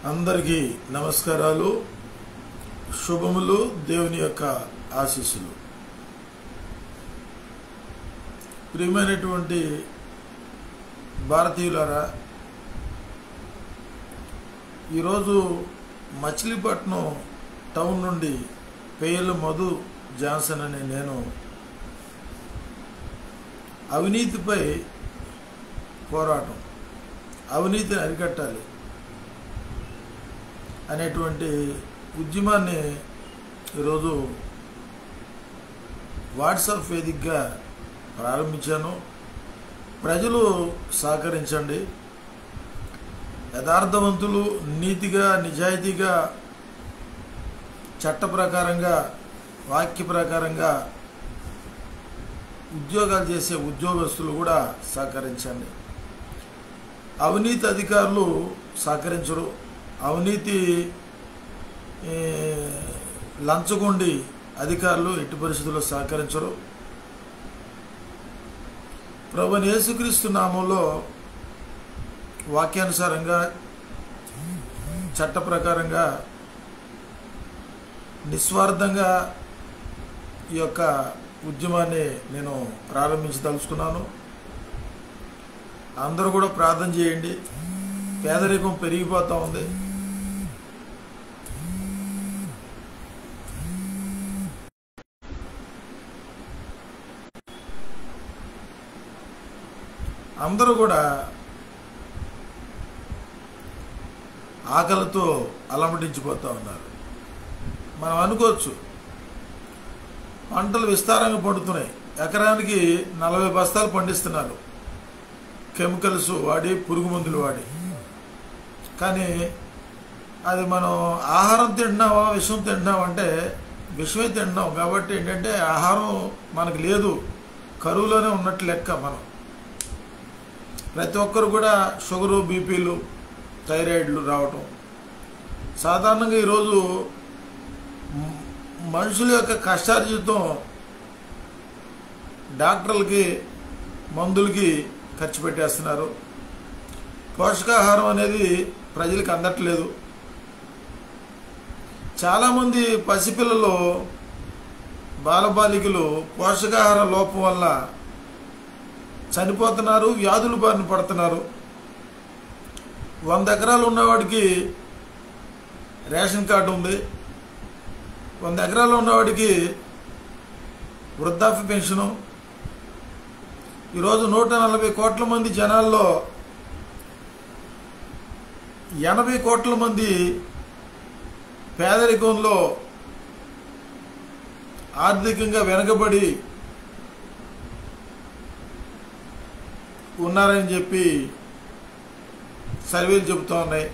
అందరికీ నమస్కారాలు, శుభములు, దేవుని యొక్క ఆశీస్సులు. ప్రియమైనటువంటి భారతీయులారా, ఈరోజు మచిలీపట్నం టౌన్ నుండి పేయల మధు జాన్సన్ అనే నేను అవినీతిపై పోరాటం, అవినీతిని అరికట్టాలి అనేటువంటి ఉద్యమాన్ని ఈరోజు వాట్సాప్ వేదికగా ప్రారంభించాను. ప్రజలు సహకరించండి. యథార్థవంతులు, నీతిగా, నిజాయితీగా, చట్ట ప్రకారంగా, వాక్య ప్రకారంగా ఉద్యోగాలు చేసే ఉద్యోగస్తులు కూడా సహకరించండి. అవినీతి అధికారులు సహకరించరు. అవినీతి లంచగొండి అధికారులు ఎట్టి పరిస్థితుల్లో సహకరించరు. ప్రభువైన యేసుక్రీస్తు నామంలో వాక్యానుసారంగా, చట్ట ప్రకారంగా, నిస్వార్థంగా ఈ యొక్క ఉద్యమాన్ని నేను ప్రారంభించదలుచుకున్నాను. అందరూ కూడా ప్రార్థన చేయండి. పేదరికం పెరిగిపోతూ ఉంది. అందరూ కూడా ఆకలితో అలమటించిపోతూ ఉన్నారు. మనం అనుకోవచ్చు, పంటలు విస్తారంగా పండుతున్నాయి, ఎకరానికి 40 బస్తాలు పండిస్తున్నారు, కెమికల్స్ వాడి, పురుగు మందులు వాడి. కానీ అది మనం ఆహారం తింటున్నావా, విషం తింటున్నామంటే విషమే తింటున్నాం. కాబట్టి ఏంటంటే ఆహారం మనకు లేదు, కరువులోనే ఉన్నట్టు లెక్క. మనం ప్రతి ఒక్కరు కూడా షుగరు, బీపీలు, థైరాయిడ్లు రావటం సాధారణంగా. ఈరోజు మనుషుల యొక్క కష్టార్జితం డాక్టర్లకి, మందులకి ఖర్చు పెట్టేస్తున్నారు. పోషకాహారం అనేది ప్రజలకు అందట్లేదు. చాలామంది పసిపిల్లలు, బాలబాలికలు పోషకాహార లోపం వల్ల చనిపోతున్నారు, వ్యాధుల బారిన పడుతున్నారు. 100 ఎకరాలు ఉన్నవాడికి రేషన్ కార్డు ఉంది, 100 ఎకరాలు ఉన్నవాడికి వృద్ధాప్య పెన్షను. ఈరోజు 140 కోట్ల మంది జనాల్లో 80 కోట్ల మంది పేదరికంలో, ఆర్థికంగా వెనుకబడి ఉన్నారని చెప్పి సర్వేలు చెబుతూ ఉన్నాయి.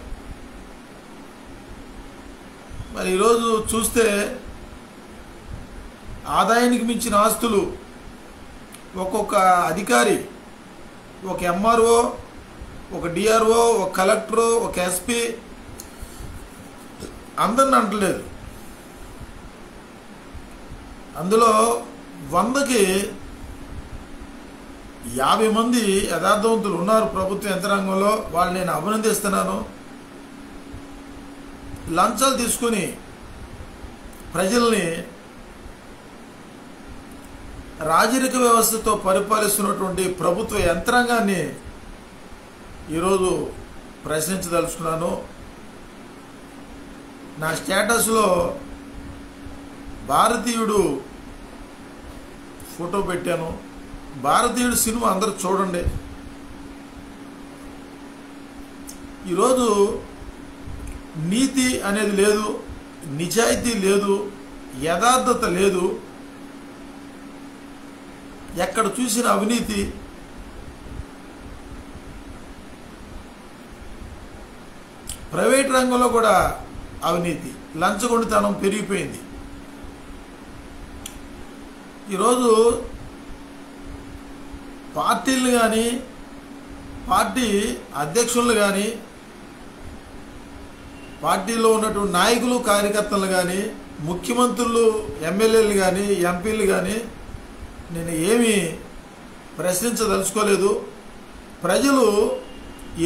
మరి ఈరోజు చూస్తే ఆదాయానికి మించిన ఆస్తులు ఒక్కొక్క అధికారి, ఒక ఎంఆర్ఓ, ఒక డిఆర్ఓ, ఒక కలెక్టరు, ఒక ఎస్పీ అందరిని అంటలేదు. అందులో 100కి 50 మంది యథార్థవంతులు ఉన్నారు ప్రభుత్వ యంత్రాంగంలో. వాళ్ళు నేను అభినందిస్తున్నాను. లంచాలు తీసుకుని ప్రజల్ని రాజరిక వ్యవస్థతో పరిపాలిస్తున్నటువంటి ప్రభుత్వ యంత్రాంగాన్ని ఈరోజు ప్రశ్నించదలుచుకున్నాను. నా స్టేటస్లో భారతీయుడు ఫోటో పెట్టాను. భారతీయుడు సినిమా అందరూ చూడండి. ఈరోజు నీతి అనేది లేదు, నిజాయితీ లేదు, యథార్థత లేదు. ఎక్కడ చూసిన అవినీతి. ప్రైవేట్ రంగంలో కూడా అవినీతి, లంచగొండితనం పెరిగిపోయింది. ఈరోజు పార్టీలు కానీ, పార్టీ అధ్యక్షులు కానీ, పార్టీలో ఉన్నటువంటి నాయకులు, కార్యకర్తలు కానీ, ముఖ్యమంత్రులు, ఎమ్మెల్యేలు కానీ, ఎంపీలు కానీ నేను ఏమీ ప్రశ్నించదలుచుకోలేదు. ప్రజలు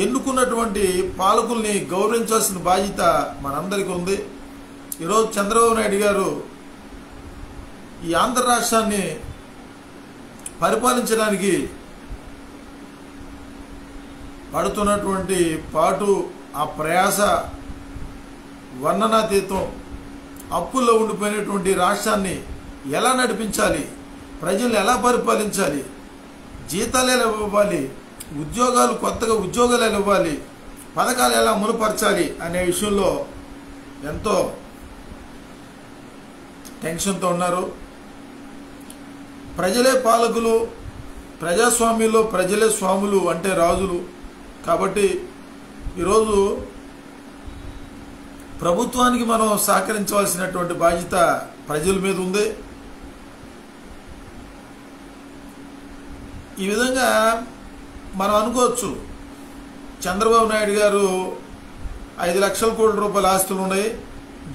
ఎన్నుకున్నటువంటి పాలకుల్ని గౌరవించాల్సిన బాధ్యత మనందరికీ ఉంది. ఈరోజు చంద్రబాబు నాయుడు గారు ఈ ఆంధ్ర రాష్ట్రాన్ని పరిపాలించడానికి పడుతున్నటువంటి పాటు, ఆ ప్రయాస వర్ణనాతీతం. అప్పుల్లో ఉండిపోయినటువంటి రాష్ట్రాన్ని ఎలా నడిపించాలి, ప్రజల్ని ఎలా పరిపాలించాలి, జీతాలు ఎలా ఇవ్వాలి, కొత్తగా ఉద్యోగాలు ఎలా ఇవ్వాలి, పథకాలు ఎలా అమలుపరచాలి అనే విషయంలో ఎంతో టెన్షన్తో ఉన్నారు. ప్రజలే పాలకులు, ప్రజాస్వామ్యంలో ప్రజలే స్వాములు అంటే రాజులు. కాబట్టి ఈరోజు ప్రభుత్వానికి మనం సహకరించవలసినటువంటి బాధ్యత ప్రజల మీద ఉంది. ఈ విధంగా మనం అనుకోవచ్చు, చంద్రబాబు నాయుడు గారు 5 లక్షల కోట్ల రూపాయల ఆస్తులు ఉన్నాయి,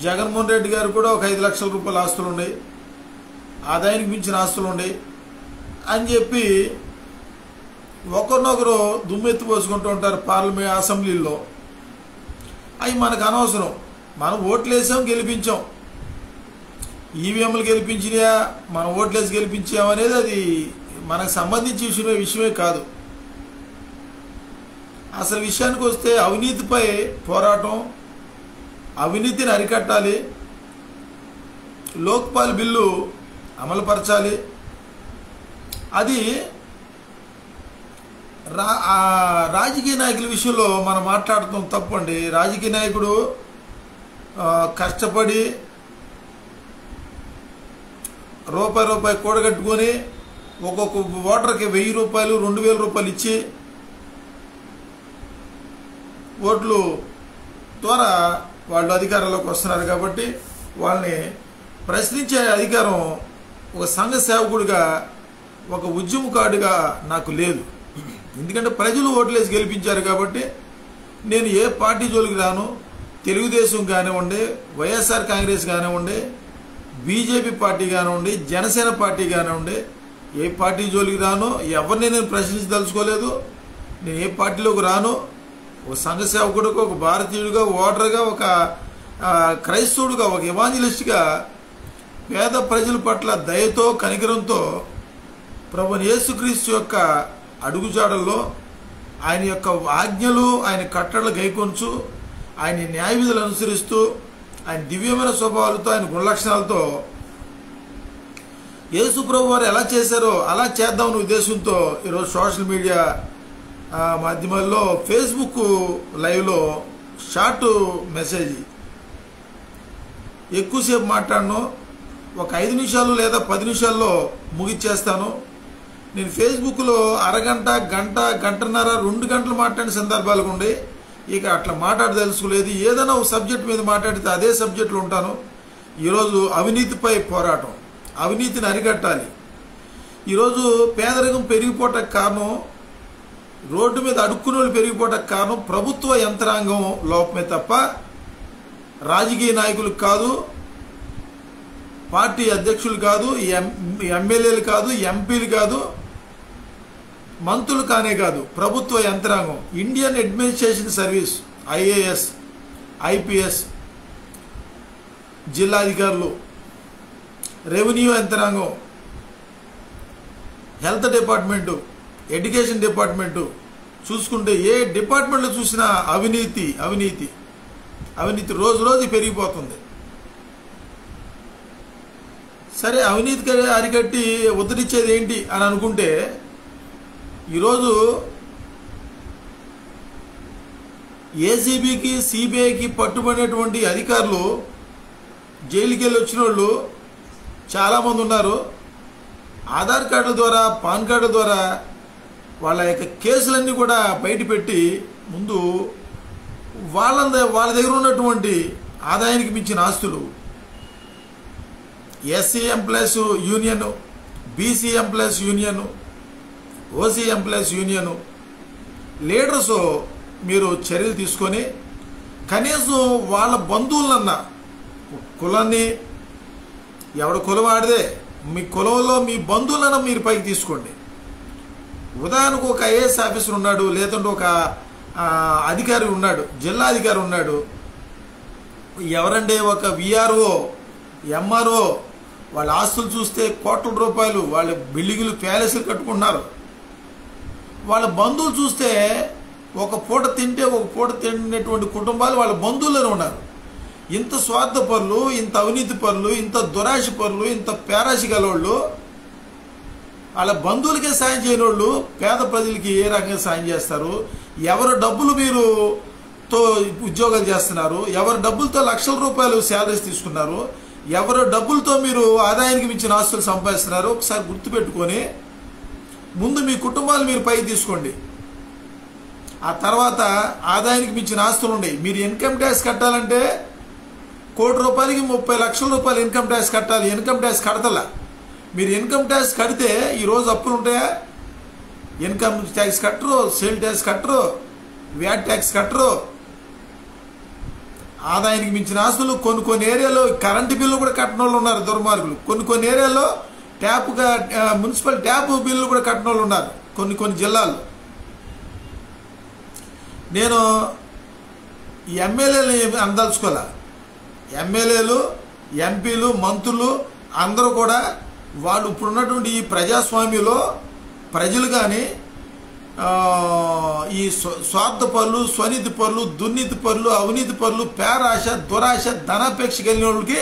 జగన్మోహన్ రెడ్డి గారు కూడా ఒక 5 లక్షల రూపాయల ఆస్తులు ఉన్నాయి, ఆదాయానికి మించిన ఆస్తులు ఉన్నాయి అని చెప్పి ఒకరినొకరు దుమ్మెత్తి పోసుకుంటూ ఉంటారు పార్లమెంట్ అసెంబ్లీలో. అవి మనకు అనవసరం. మనం ఓట్లేసాం, గెలిపించాం. ఈవీఎంలు గెలిపించినా మనం ఓట్లేసి గెలిపించామనేది అది మనకు సంబంధించిన విషయమే కాదు. అసలు విషయానికి వస్తే అవినీతిపై పోరాటం, అవినీతిని అరికట్టాలి, లోక్పాల్ బిల్లు అమలుపరచాలి. అది రాజకీయ నాయకుల విషయంలో మనం మాట్లాడటం తప్పండి. రాజకీయ నాయకుడు కష్టపడి రూపాయి కూడగట్టుకొని ఒక్కొక్క ఓటర్కి 1000 రూపాయలు 2000 రూపాయలు ఇచ్చి ఓట్లు ద్వారా వాళ్ళు అధికారంలోకి వస్తున్నారు. కాబట్టి వాళ్ళని ప్రశ్నించే అధికారం ఒక సంఘ సేవకుడిగా, ఒక ఉద్యమకారుడిగా నాకు లేదు. ఎందుకంటే ప్రజలు ఓట్లేసి గెలిపించారు. కాబట్టి నేను ఏ పార్టీ జోలికి రాను. తెలుగుదేశం కానివ్వండి, వైఎస్ఆర్ కాంగ్రెస్ కానివ్వండి, బీజేపీ పార్టీ కానివ్వండి, జనసేన పార్టీ కానివ్వండి, ఏ పార్టీ జోలికి రాను. ఎవరిని నేను ప్రశ్నించదలుచుకోలేదు. నేను ఏ పార్టీలోకి రాను. ఒక సంఘ సేవకుడుగా, ఒక భారతీయుడిగా, ఓటర్గా, ఒక క్రైస్తవుడుగా, ఒక ఎవాంజలిస్ట్గా పేద ప్రజల పట్ల దయతో, కనికరంతో ప్రభువైన యేసుక్రీస్తు యొక్క అడుగుజాడల్లో ఆయన యొక్క ఆజ్ఞలు, ఆయన కట్టడలు గైకొంచు, ఆయన న్యాయ విధులు అనుసరిస్తూ, ఆయన దివ్యమైన స్వభావాలతో, ఆయన గుణలక్షణాలతో యేసు ప్రభు వారు ఎలా చేశారో అలా చేద్దామనే ఉద్దేశంతో ఈరోజు సోషల్ మీడియా మాధ్యమాల్లో, ఫేస్బుక్ లైవ్లో షార్ట్ మెసేజ్ ఎక్కువసేపు మాట్లాడను. ఒక 5 నిమిషాలు లేదా 10 నిమిషాల్లో ముగిచ్చేస్తాను. నేను ఫేస్బుక్లో అరగంట, గంట, గంటన్నర, 2 గంటలు మాట్లాడిన సందర్భాలు ఉండే. ఇక అట్లా మాట్లాడదలుచుకోలేదు. ఏదైనా ఒక సబ్జెక్ట్ మీద మాట్లాడితే అదే సబ్జెక్టులో ఉంటాను. ఈరోజు అవినీతిపై పోరాటం, అవినీతిని అరికట్టాలి. ఈరోజు పేదరికం పెరిగిపోవటానికి కారణం, రోడ్డు మీద అడుక్కునే వాళ్ళు పెరిగిపోవటానికి కారణం ప్రభుత్వ యంత్రాంగం లోపమే తప్ప రాజకీయ నాయకులకు కాదు, పార్టీ అధ్యక్షులు కాదు, ఎమ్మెల్యేలు కాదు, ఎంపీలు కాదు, మంత్రులు కానే కాదు. ప్రభుత్వ యంత్రాంగం, Indian administration service, IAS, IPS, జిల్లాధికారులు, రెవెన్యూ యంత్రాంగం, హెల్త్ డిపార్ట్మెంటు, ఎడ్యుకేషన్ డిపార్ట్మెంటు చూసుకుంటే ఏ డిపార్ట్మెంట్లో చూసినా అవినీతి అవినీతి అవినీతి రోజు రోజు పెరిగిపోతుంది. సరే, అవినీతి అరికట్టి ఉద్ధరించేది ఏంటి అని అనుకుంటే, ఈరోజు ఏసీబీకి, సిబిఐకి పట్టుబడినటువంటి అధికారులు, జైలుకి వెళ్ళి వచ్చిన వాళ్ళు చాలామంది ఉన్నారు. ఆధార్ కార్డుల ద్వారా, పాన్ కార్డుల ద్వారా వాళ్ళ యొక్క కేసులన్నీ కూడా బయటపెట్టి ముందు వాళ్ళ దగ్గర ఉన్నటువంటి ఆదాయానికి మించిన ఆస్తులు, SC employees union, BC employees union, OC employees union leaders మీరు చర్యలు తీసుకొని కనీసం వాళ్ళ బంధువులన్నా, కులాన్ని ఎవడ కులం ఆడిదే, మీ కులంలో మీ బంధువులన్నా మీరు పైకి తీసుకోండి. ఉదాహరణకు ఒక ఐఏఎస్ ఆఫీసర్ ఉన్నాడు, లేదంటే ఒక అధికారి ఉన్నాడు, జిల్లా అధికారి ఉన్నాడు. ఎవరంటే ఒక విఆర్ఓ, ఎంఆర్ఓ వాళ్ళ ఆస్తులు చూస్తే కోట్ల రూపాయలు, వాళ్ళ బిల్డింగులు, ప్యాలెస్లు కట్టుకుంటున్నారు. వాళ్ళ బంధువులు చూస్తే ఒక పూట తింటే ఒక పూట తినేటువంటి కుటుంబాలు వాళ్ళ బంధువుల్లోనే ఉన్నారు. ఇంత స్వార్థపరులు, ఇంత అవినీతి పరులు, ఇంత దురాశ పరులు, ఇంత పేరాశి గలవాళ్ళు, వాళ్ళ బంధువులకే సాయం చేయని వాళ్ళు పేద ప్రజలకి ఏ రకంగా సాయం చేస్తారు? ఎవరి డబ్బులు మీరు తో ఉద్యోగాలు చేస్తున్నారు? ఎవరి డబ్బులతో లక్షల రూపాయలు శాలరీస్ తీసుకున్నారు? ఎవరి డబ్బులతో మీరు ఆదాయానికి మించిన ఆస్తులు సంపాదిస్తున్నారు? ఒకసారి గుర్తుపెట్టుకొని ముందు మీ కుటుంబాలు మీరు పైకి తీసుకోండి. ఆ తర్వాత ఆదాయానికి మించిన ఆస్తులు ఉన్నాయి. మీరు ఇన్కమ్ ట్యాక్స్ కట్టాలంటే ₹1,00,00,000కి 30 లక్షల రూపాయలు ఇన్కమ్ ట్యాక్స్ కట్టాలి. ఇన్కమ్ ట్యాక్స్ కడతలా. మీరు ఇన్కమ్ ట్యాక్స్ కడితే ఈరోజు అప్పులు ఉంటాయా? ఇన్కమ్ ట్యాక్స్ కట్టరు, సేల్ ట్యాక్స్ కట్టరు, వ్యాట్ ట్యాక్స్ కట్టరు. ఆదాయానికి మించిన ఆస్తులు కొన్ని ఏరియాలో కరెంటు బిల్లు కూడా కట్టని వాళ్ళు ఉన్నారు దుర్మార్గులు. కొన్ని ఏరియాలో మున్సిపల్ ట్యాప్ బిల్లు కూడా కట్టని వాళ్ళు ఉన్నారు కొన్ని జిల్లాల్లో. నేను ఎమ్మెల్యేలు అందలుచుకోలే. ఎమ్మెల్యేలు, ఎంపీలు, మంత్రులు అందరూ కూడా వాళ్ళు ఇప్పుడున్నటువంటి ఈ ప్రజాస్వామ్యంలో ప్రజలు కానీ ఈ స్వార్థ పరులు, స్వనీతి పరులు, దుర్నీతి పరులు, అవినీతి పరులు, పేరాశ, దురాశ, ధనాపేక్ష కలిగిన వాళ్ళకి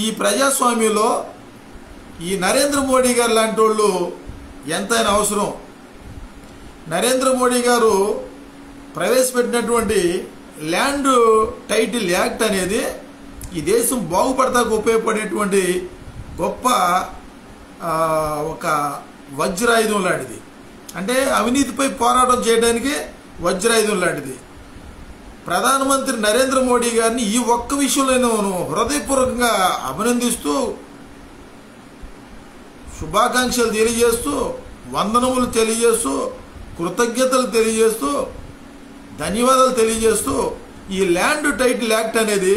ఈ ప్రజాస్వామ్యంలో ఈ నరేంద్ర మోడీ గారు లాంటి వాళ్ళు ఎంతైనా అవసరం. నరేంద్ర మోడీ గారు ప్రవేశపెట్టినటువంటి ల్యాండ్ టైటిల్ యాక్ట్ అనేది ఈ దేశం బాగుపడతాకు ఉపయోగపడేటువంటి గొప్ప ఒక వజ్రాయుధం లాంటిది. అంటే అవినీతిపై పోరాటం చేయడానికి వజ్రాయుధం లాంటిది. ప్రధానమంత్రి నరేంద్ర మోడీ గారిని ఈ ఒక్క విషయంలో నేను హృదయపూర్వకంగా అభినందిస్తూ, శుభాకాంక్షలు తెలియజేస్తూ, వందనములు తెలియజేస్తూ, కృతజ్ఞతలు తెలియజేస్తూ, ధన్యవాదాలు తెలియజేస్తూ ఈ ల్యాండ్ టైటిల్ యాక్ట్ అనేది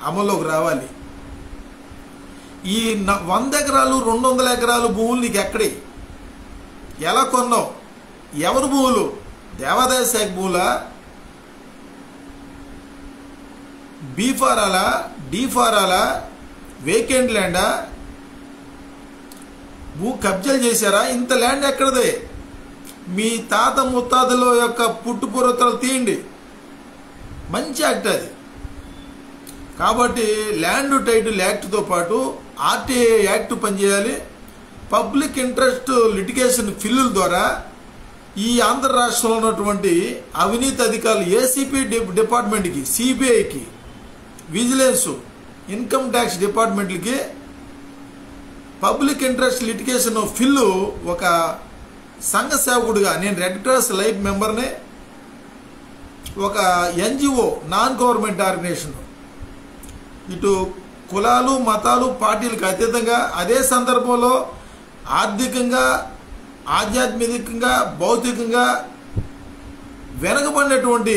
అమల్లోకి రావాలి. ఈ 100 ఎకరాలు 200 ఎకరాలు భూములు నీకు ఎక్కడి, ఎలా కొన్నావు? ఎవరు భూములు? దేవాదాయ శాఖ భూములా? బీ ఫారాలా? డి ఫారాలా? వేకెంట్ ల్యాండా? భూ కబ్జాలు చేశారా? ఇంత ల్యాండ్ ఎక్కడదే? మీ తాత ముత్తాతల యొక్క పుట్టుపూర్వతలు తీయండి. మంచి యాక్ట్ అది. కాబట్టి ల్యాండ్ టైటిల్ యాక్ట్తో పాటు ఆర్టీఐ యాక్ట్ పనిచేయాలి. పబ్లిక్ ఇంట్రెస్ట్ లిటిగేషన్ బిల్లుల ద్వారా ఈ ఆంధ్ర రాష్ట్రంలో ఉన్నటువంటి అవినీతి అధికారులు ఏసీపీ డిపార్ట్మెంట్కి, సిబిఐకి, విజిలెన్స్, ఇన్కమ్ ట్యాక్స్ డిపార్ట్మెంట్లకి పబ్లిక్ ఇంట్రెస్ట్ లిటిగేషన్ బిల్లు ఒక సంఘ సేవకుడిగా, నేను రెడ్ క్రాస్ లైఫ్ మెంబర్ని, ఒక ఎన్జిఓ, నాన్ గవర్నమెంట్ ఆర్గనైజేషన్, ఇటు కులాలు, మతాలు, పార్టీలకు అతీతంగా అదే సందర్భంలో ఆర్థికంగా, ఆధ్యాత్మికంగా, భౌతికంగా వెనకబడినటువంటి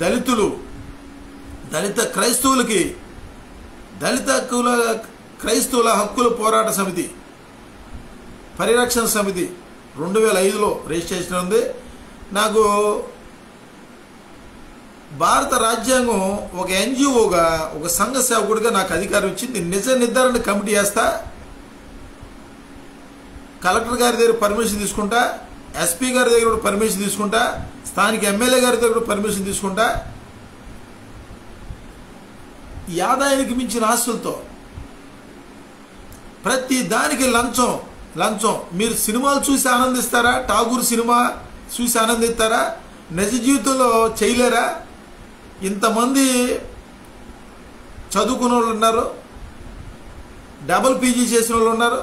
దళితులు, దళిత క్రైస్తవులకి, దళిత కుల క్రైస్తవుల హక్కుల పోరాట సమితి, పరిరక్షణ సమితి 2005లో రిజిస్ట్రేషన్ ఉంది. నాకు భారత రాజ్యాంగం ఒక ఎన్జిఓగా, ఒక సంఘ సేవకుడిగా నాకు అధికారం ఇచ్చింది. నిజ నిర్ధారణ కమిటీ వేస్తా, కలెక్టర్ గారి దగ్గర పర్మిషన్ తీసుకుంటా, ఎస్పీ గారి దగ్గర కూడా పర్మిషన్ తీసుకుంటా, స్థానిక ఎమ్మెల్యే గారి దగ్గర కూడా పర్మిషన్ తీసుకుంటా. ఈ ఆదాయానికి మించిన ఆస్తులతో ప్రతి దానికి లంచం. మీరు సినిమాలు చూసి ఆనందిస్తారా? ఠాగూర్ సినిమా చూసి ఆనందిస్తారా? నిజ జీవితంలో చేయలేరా? ఇంతమంది చదువుకున్న వాళ్ళు ఉన్నారు, డబుల్ పీజీ చేసిన వాళ్ళు ఉన్నారు,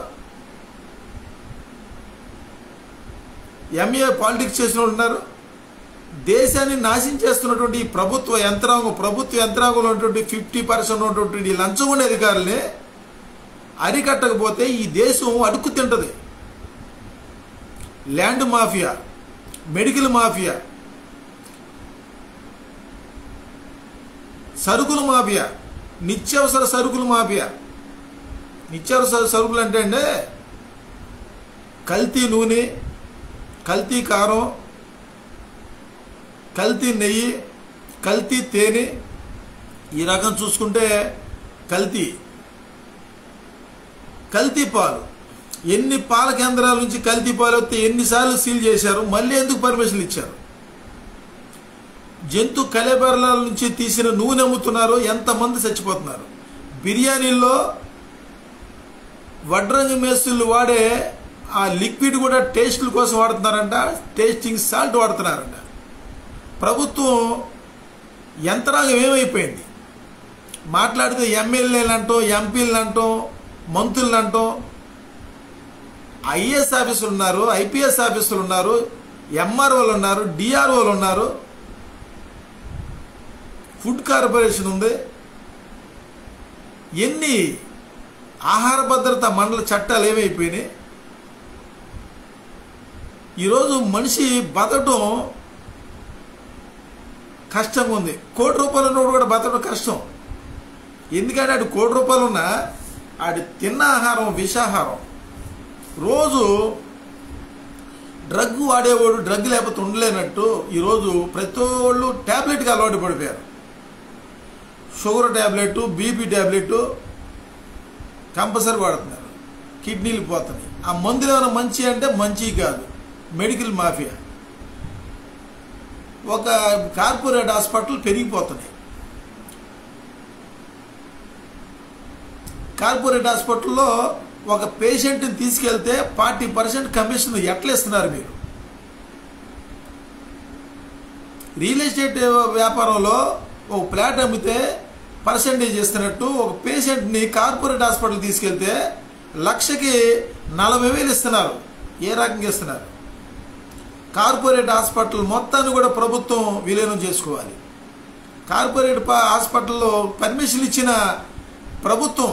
ఎంఏ పాలిటిక్స్ చేసిన వాళ్ళు ఉన్నారు. దేశాన్ని నాశనం చేస్తున్నటువంటి ఈ ప్రభుత్వ యంత్రాంగంలో ఉన్నటువంటి 50% ఉన్నటువంటి ఈ లంచం ఉండే అధికారుల్ని అరికట్టకపోతే ఈ దేశం అడుక్కు తింటది. ల్యాండ్ మాఫియా, మెడికల్ మాఫియా, సరుకుల మాఫియా, నిత్యావసర సరుకుల మాఫియా. నిత్యావసర సరుకులు అంటే అండి కల్తీ నూనె, కల్తీ కారం, కల్తీ నెయ్యి, కల్తీ తేనె, ఈ రకం చూసుకుంటే కల్తీ పాలు. ఎన్ని పాల కేంద్రాల నుంచి కల్తీ పాలు వస్తే ఎన్నిసార్లు సీల్ చేశారు, మళ్ళీ ఎందుకు పర్మిషన్లు ఇచ్చారు? జంతు కళేబరాల నుంచి తీసిన నూనె అమ్ముతున్నారు, ఎంతమంది చచ్చిపోతున్నారు? బిర్యానీల్లో వడ్రంగి మేస్తులు వాడే ఆ లిక్విడ్ కూడా టేస్ట్ల కోసం వాడుతున్నారంట, టేస్టింగ్ సాల్ట్ వాడుతున్నారంట. ప్రభుత్వం యంత్రాంగం ఏమైపోయింది? మాట్లాడితే ఎమ్మెల్యేలు అంటాం, ఎంపీలు అంటాం, మంత్రులు అంటాం, ఐఏఎస్ ఆఫీసులు ఉన్నారు, ఐపీఎస్ ఆఫీసులు ఉన్నారు, ఎంఆర్ఓలు ఉన్నారు, డిఆర్ఓలు ఉన్నారు, ఫుడ్ కార్పొరేషన్ ఉంది. ఎన్ని ఆహార భద్రత మండల చట్టాలు ఏమైపోయినాయి? ఈరోజు మనిషి బతకడం కష్టంగా ఉంది. ₹1,00,00,000 ఉన్నోడు కూడా బతకడం కష్టం. ఎందుకంటే ఆడు ₹1,00,00,000 ఉన్నా ఆడు తిన్న ఆహారం విషాహారం. రోజు డ్రగ్ వాడేవాడు డ్రగ్ లేకపోతే ఉండలేనట్టు ఈరోజు ప్రతి వాళ్ళు ట్యాబ్లెట్కి అలవాటు పడిపోయారు. Sugar tablet, BP tablet compulsory వాడుతున్నారు. కిడ్నీలు పోతున్నాయి. ఆ మందులు ఏమైనా మంచి అంటే మంచి కాదు, మెడికల్ మాఫియా. ఒక కార్పొరేట్ హాస్పిటల్ పెరిగిపోతున్నాయి. కార్పొరేట్ హాస్పిటల్లో ఒక పేషెంట్ని తీసుకెళ్తే 40% కమిషన్ ఎట్లా ఇస్తున్నారు మీరు? రియల్ ఎస్టేట్ వ్యాపారంలో ఒక ఫ్లాట్ అమ్మితే పర్సెంటేజ్ ఇస్తున్నట్టు ఒక పేషెంట్ని కార్పొరేట్ హాస్పిటల్ తీసుకెళ్తే లక్షకి 40,000 ఇస్తున్నారు. ఏ రకంగా ఇస్తున్నారు? కార్పొరేట్ హాస్పిటల్ మొత్తాన్ని కూడా ప్రభుత్వం విలీనం చేసుకోవాలి. కార్పొరేట్ హాస్పిటల్లో పర్మిషన్ ఇచ్చిన ప్రభుత్వ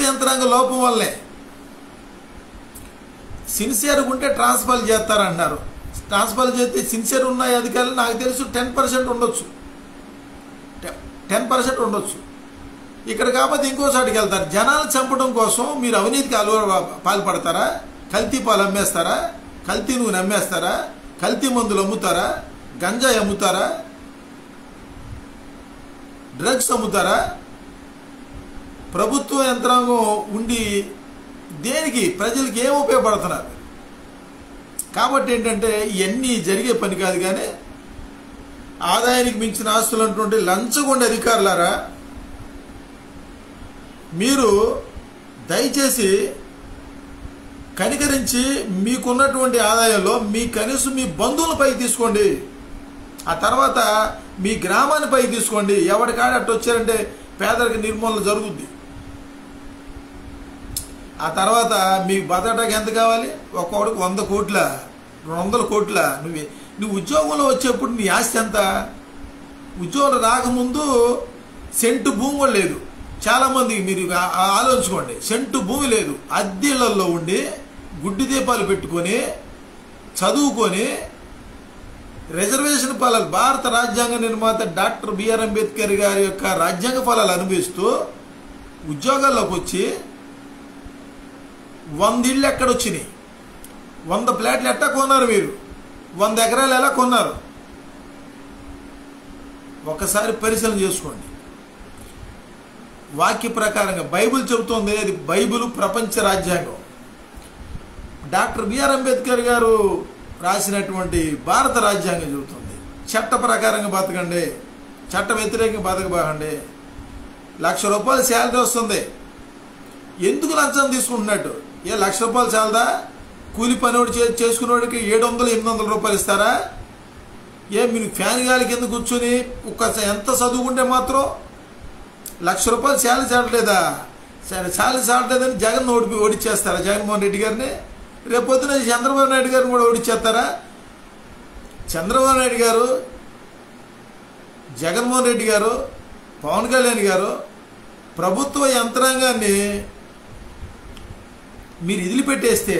యంత్రాంగం లోపం వల్లే. సిన్సియర్గా ఉంటే ట్రాన్స్ఫర్ చేస్తారన్నారు. ట్రాన్స్ఫర్ చేస్తే సిన్సియర్ ఉన్న అధికారులు నాకు తెలుసు 10% ఉండొచ్చు, 10% ఉండొచ్చు. ఇక్కడ కాకపోతే ఇంకోసాటికి వెళ్తారు. జనాలు చంపడం కోసం మీరు అవినీతికి పాల్పడతారా? కల్తీ పాలు అమ్మేస్తారా? కల్తీ నూనె అమ్మేస్తారా? కల్తీ మందులు అమ్ముతారా? గంజాయి అమ్ముతారా? డ్రగ్స్ అమ్ముతారా? ప్రభుత్వ యంత్రాంగం ఉండి దేనికి? ప్రజలకి ఏం ఉపయోగపడుతున్నారు? కాబట్టి ఏంటంటే ఇవన్నీ జరిగే పని కాదు. కానీ ఆదాయానికి మించిన ఆస్తులు అంటుంటే లంచగొండ అధికారులారా, మీరు దయచేసి కనికరించి మీకున్నటువంటి ఆదాయంలో కనీసం మీ బంధువుల పైకి తీసుకోండి. ఆ తర్వాత మీ గ్రామాన్ని పైకి తీసుకోండి. ఎవరికాడ అట్టు వచ్చారంటే పేదరిక నిర్మూలన జరుగుద్ది. ఆ తర్వాత మీకు బతకడానికి ఎంత కావాలి? ఒక్కొక్కడికి 100 కోట్ల 200 కోట్ల. నువ్వు ఉద్యోగంలో వచ్చేప్పుడు నీ ఆస్తి ఎంత? ఉద్యోగం రాకముందు సెంటు భూమి కూడా లేదు. చాలామంది మీరు ఆలోచించుకోండి, సెంటు భూమి లేదు. అద్దెళ్లలో ఉండి గుడ్డి దీపాలు పెట్టుకొని చదువుకొని రిజర్వేషన్ ఫలాలు, భారత రాజ్యాంగ నిర్మాత డాక్టర్ బిఆర్ అంబేద్కర్ గారి యొక్క రాజ్యాంగ ఫలాలు అనుభవిస్తూ ఉద్యోగాల్లోకి వచ్చి 100 ఇళ్ళు ఎక్కడొచ్చినాయి? 100 ఫ్లాట్లు ఎట్టా కొన్నారు మీరు? 100 ఎకరాలు ఎలా కొన్నారు? ఒకసారి పరిశీలన చేసుకోండి. వాక్య ప్రకారంగా బైబిల్ చెబుతోంది, అది బైబిల్ ప్రపంచ రాజ్యాంగం. డాక్టర్ బిఆర్ అంబేద్కర్ గారు రాసినటువంటి భారత రాజ్యాంగం చెబుతుంది. చట్ట ప్రకారంగా బతకండి, చట్ట వ్యతిరేకంగా బతకబాకండి. ₹1,00,000 శాలరీ వస్తుంది. ఎందుకు లంచం తీసుకుంటున్నట్టు? ₹1,00,000 చాలదా? కూలి పనివాడు చేసుకునేవాడికి ₹700-800 ఇస్తారా? మీరు ఫ్యాన్ గాలి కింద కూర్చొని ఎంత చదువుకుంటే మాత్రం ₹1,00,000 శాలరీ చాలట్లేదా? శాలరీ చాలట్లేదని జగన్ ఓడిచ్చేస్తారా? జగన్మోహన్ రెడ్డి గారిని రేపొద్దున చంద్రబాబు నాయుడు గారిని కూడా ఓడిచ్చేస్తారా? చంద్రబాబు నాయుడు గారు, జగన్మోహన్ రెడ్డి గారు, పవన్ కళ్యాణ్ గారు ప్రభుత్వ యంత్రాంగాన్ని మీరు వదిలిపెట్టేస్తే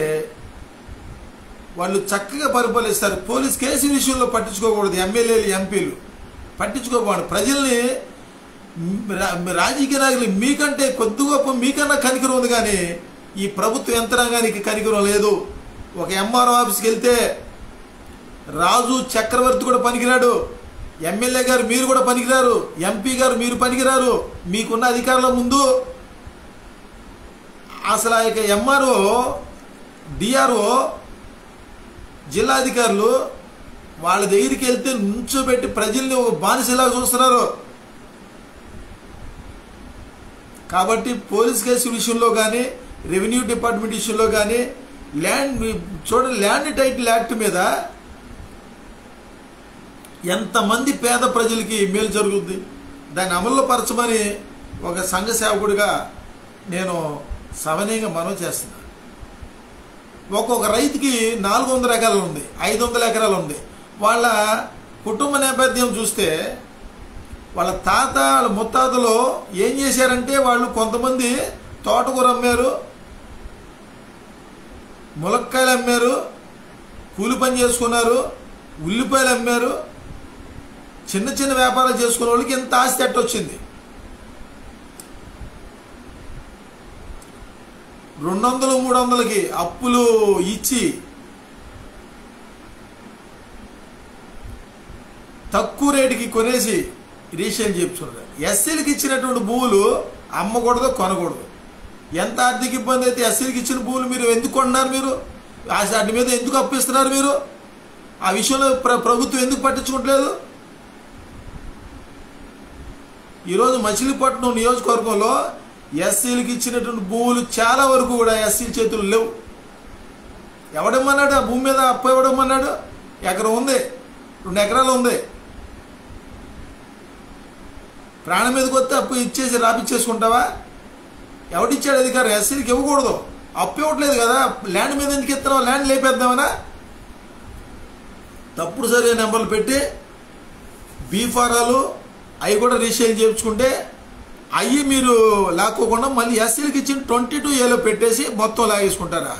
వాళ్ళు చక్కగా పరిపాలిస్తారు. పోలీస్ కేసు విషయంలో పట్టించుకోకూడదు. ఎమ్మెల్యేలు, ఎంపీలు పట్టించుకోకూడదు. ప్రజల్ని, రాజకీయ నాయకులు మీకంటే కొద్ది గొప్ప మీకన్నా కనికరం ఉంది, కానీ ఈ ప్రభుత్వ యంత్రాంగానికి కనికరం లేదు. ఒక ఎంఆర్ఓ ఆఫీస్కి వెళ్తే రాజు చక్రవర్తి కూడా పనికిరాడు, ఎమ్మెల్యే గారు మీరు కూడా పనికిరారు, ఎంపీ గారు మీరు పనికిరారు. మీకున్న అధికారుల ముందు అసలు ఆ యొక్క ఎంఆర్ఓ, డిఆర్ఓ, జిల్లా అధికారులు వాళ్ళ దగ్గరికి వెళ్తే నుంచోబెట్టి ప్రజల్ని ఒక బానిసలాగా చూస్తున్నారు. కాబట్టి పోలీస్ కేసు విషయంలో కానీ, రెవెన్యూ డిపార్ట్మెంట్ విషయంలో కానీ, ల్యాండ్ టైటిల్ యాక్ట్ మీద ఎంతమంది పేద ప్రజలకి మేలు జరుగుద్ది, దాన్ని అమల్లో పరచమని ఒక సంఘ సేవకుడిగా నేను సవనీయంగా మనవి చేస్తున్నాను. ఒక్కొక్క రైతుకి 400 ఎకరాలు ఉంది, 500 ఎకరాలు ఉంది. వాళ్ళ కుటుంబ నేపథ్యం చూస్తే వాళ్ళ తాత వాళ్ళ ముత్తాతలు ఏం చేశారంటే వాళ్ళు కొంతమంది తోటకూర అమ్మారు, ములక్కాయలు అమ్మారు, కూలి పని చేసుకున్నారు, ఉల్లిపాయలు అమ్మారు. చిన్న చిన్న వ్యాపారాలు చేసుకునే వాళ్ళకి ఎంత ఆస్తి ఎట్టొచ్చింది. 200, 300కి అప్పులు ఇచ్చి తక్కువ రేటుకి కొనేసి రిజిస్ట్రేషన్ చేయించుకున్నారు. ఎస్సీలకు ఇచ్చినటువంటి భూములు అమ్మకూడదు, కొనకూడదు. ఎంత ఆర్థిక ఇబ్బంది అయితే ఎస్సీలకు ఇచ్చిన భూములు మీరు ఎందుకు కొన్నారు? మీరు వాటి మీద ఎందుకు అప్పిస్తున్నారు? మీరు ఆ విషయంలో ప్రభుత్వం ఎందుకు పట్టించుకోవట్లేదు? ఈరోజు మచిలీపట్నం నియోజకవర్గంలో ఎస్సీలకు ఇచ్చినటువంటి భూములు చాలా వరకు కూడా ఎస్సీల చేతులు లేవు. ఎవడమ్మన్నాడు ఆ భూమి మీద అప్పు? ఎవడమ్మన్నాడు? ఎకరం ఉంది, 2 ఎకరాలు ఉంది. ప్రాణం మీదకి వస్తే అప్పు ఇచ్చేసి రాపిచ్చేసుకుంటావా? ఎవడిచ్చాడు అధికారం? ఎస్సీలకు ఇవ్వకూడదు. అప్పు ఇవ్వట్లేదు కదా, ల్యాండ్ మీద ఎందుకు ఇస్తున్నావు? ల్యాండ్ లేపేద్దామనా? తప్పుడు సరైన నెంబర్లు పెట్టి బీఫారాలు అవి కూడా రిజిస్ట్రేషన్ చేయించుకుంటే అవి మీరు లాక్కోకుండా మళ్ళీ ఎస్సీలకు ఇచ్చిన 22A పెట్టేసి మొత్తం లాగేసుకుంటారా?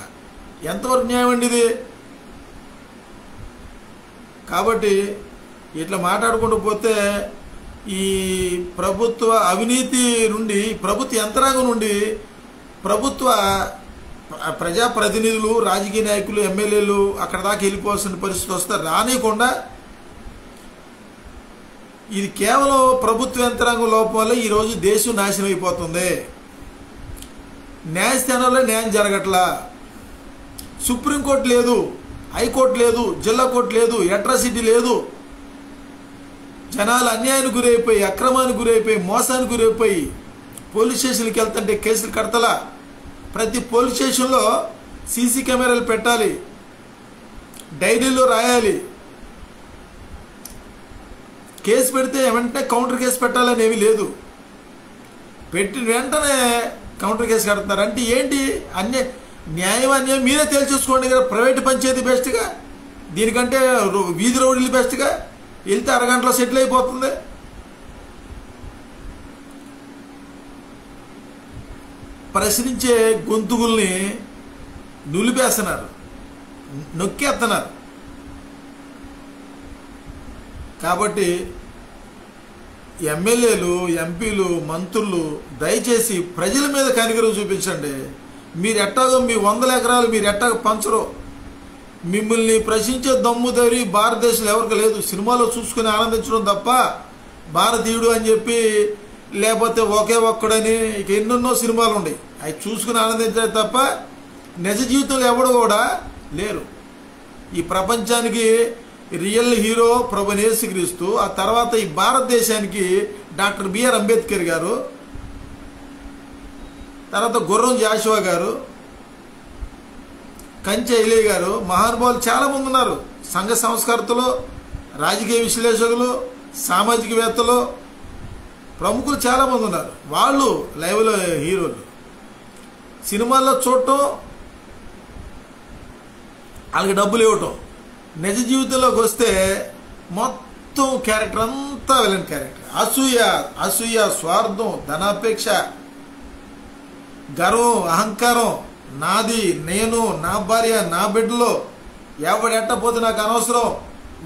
ఎంతవరకు న్యాయం అండి ఇది? కాబట్టి ఇట్లా మాట్లాడుకుంటూ పోతే ఈ ప్రభుత్వ అవినీతి నుండి, ప్రభుత్వ యంత్రాంగం నుండి ప్రభుత్వ ప్రజాప్రతినిధులు, రాజకీయ నాయకులు, ఎమ్మెల్యేలు అక్కడ దాకా వెళ్ళిపోవాల్సిన పరిస్థితి వస్తే రానియకుండా ఇది కేవలం ప్రభుత్వ యంత్రాంగం లోపం వల్ల ఈరోజు దేశం నాశనం అయిపోతుంది. న్యాయస్థానాల్లో న్యాయం జరగట్లా, సుప్రీంకోర్టు లేదు, హైకోర్టు లేదు, జిల్లా కోర్టు లేదు, అట్రాసిటీ లేదు. జనాలు అన్యాయానికి గురైపోయి, అక్రమానికి గురైపోయి, మోసానికి గురైపోయి పోలీస్ స్టేషన్కి వెళ్తుంటే కేసులు కడతలా. ప్రతి పోలీస్ స్టేషన్లో సీసీ కెమెరాలు పెట్టాలి, డైరీలో రాయాలి. కేసు పెడితే వెంటనే కౌంటర్ కేసు పెట్టాలని ఏమీ లేదు. పెట్టిన వెంటనే కౌంటర్ కేసు కడుతున్నారు. అంటే ఏంటి? న్యాయం అన్యాయం మీరే తేల్చేసుకోండి కదా. ప్రైవేట్ పంచాయతీ బెస్ట్గా, దీనికంటే వీధి రౌడీలు బెస్ట్గా. వెళ్తే అరగంటలో సెటిల్ అయిపోతుంది. ప్రశ్నించే గొంతుకుల్ని నులిపేస్తున్నారు, నొక్కేస్తున్నారు. కాబట్టి ఎమ్మెల్యేలు, ఎంపీలు, మంత్రులు దయచేసి ప్రజల మీద కనికరం చూపించండి. మీరు ఎట్టాగో మీ 100 ఎకరాలు మీరు ఎట్టాగో పంచరు. మిమ్మల్ని ప్రశ్నించే దమ్ము ధైర్యం భారతదేశంలో ఎవరికి లేదు. సినిమాలో చూసుకుని ఆనందించడం తప్ప భారతీయుడు అని చెప్పి, లేకపోతే ఒకే ఒక్కడని, ఇక ఎన్నెన్నో సినిమాలు ఉన్నాయి, అవి చూసుకుని ఆనందించడం తప్ప నిజ జీవితంలో ఎవడు కూడా లేరు. ఈ ప్రపంచానికి రియల్ హీరో ప్రభు యేసుక్రీస్తు. ఆ తర్వాత ఈ భారతదేశానికి డాక్టర్ బిఆర్ అంబేద్కర్ గారు, తర్వాత గుర్రం జాషువా గారు, కంచె ఐలయ్య గారు, మహానుభావులు చాలామంది ఉన్నారు. సంఘ సంస్కర్తలు, రాజకీయ విశ్లేషకులు, సామాజికవేత్తలు, ప్రముఖులు చాలామంది ఉన్నారు. వాళ్ళు లైవ్లో హీరోలు. సినిమాల్లో చూడటం, వాళ్ళకి డబ్బులు ఇవ్వటం. నిజ జీవితంలోకి వస్తే మొత్తం క్యారెక్టర్ అంతా విలన్ క్యారెక్టర్. అసూయ, స్వార్థం, ధనాపేక్ష, గర్వం, అహంకారం, నాది, నేను, నా భార్య, నా బిడ్డలో ఎవడెట్టపోతే నాకు అనవసరం,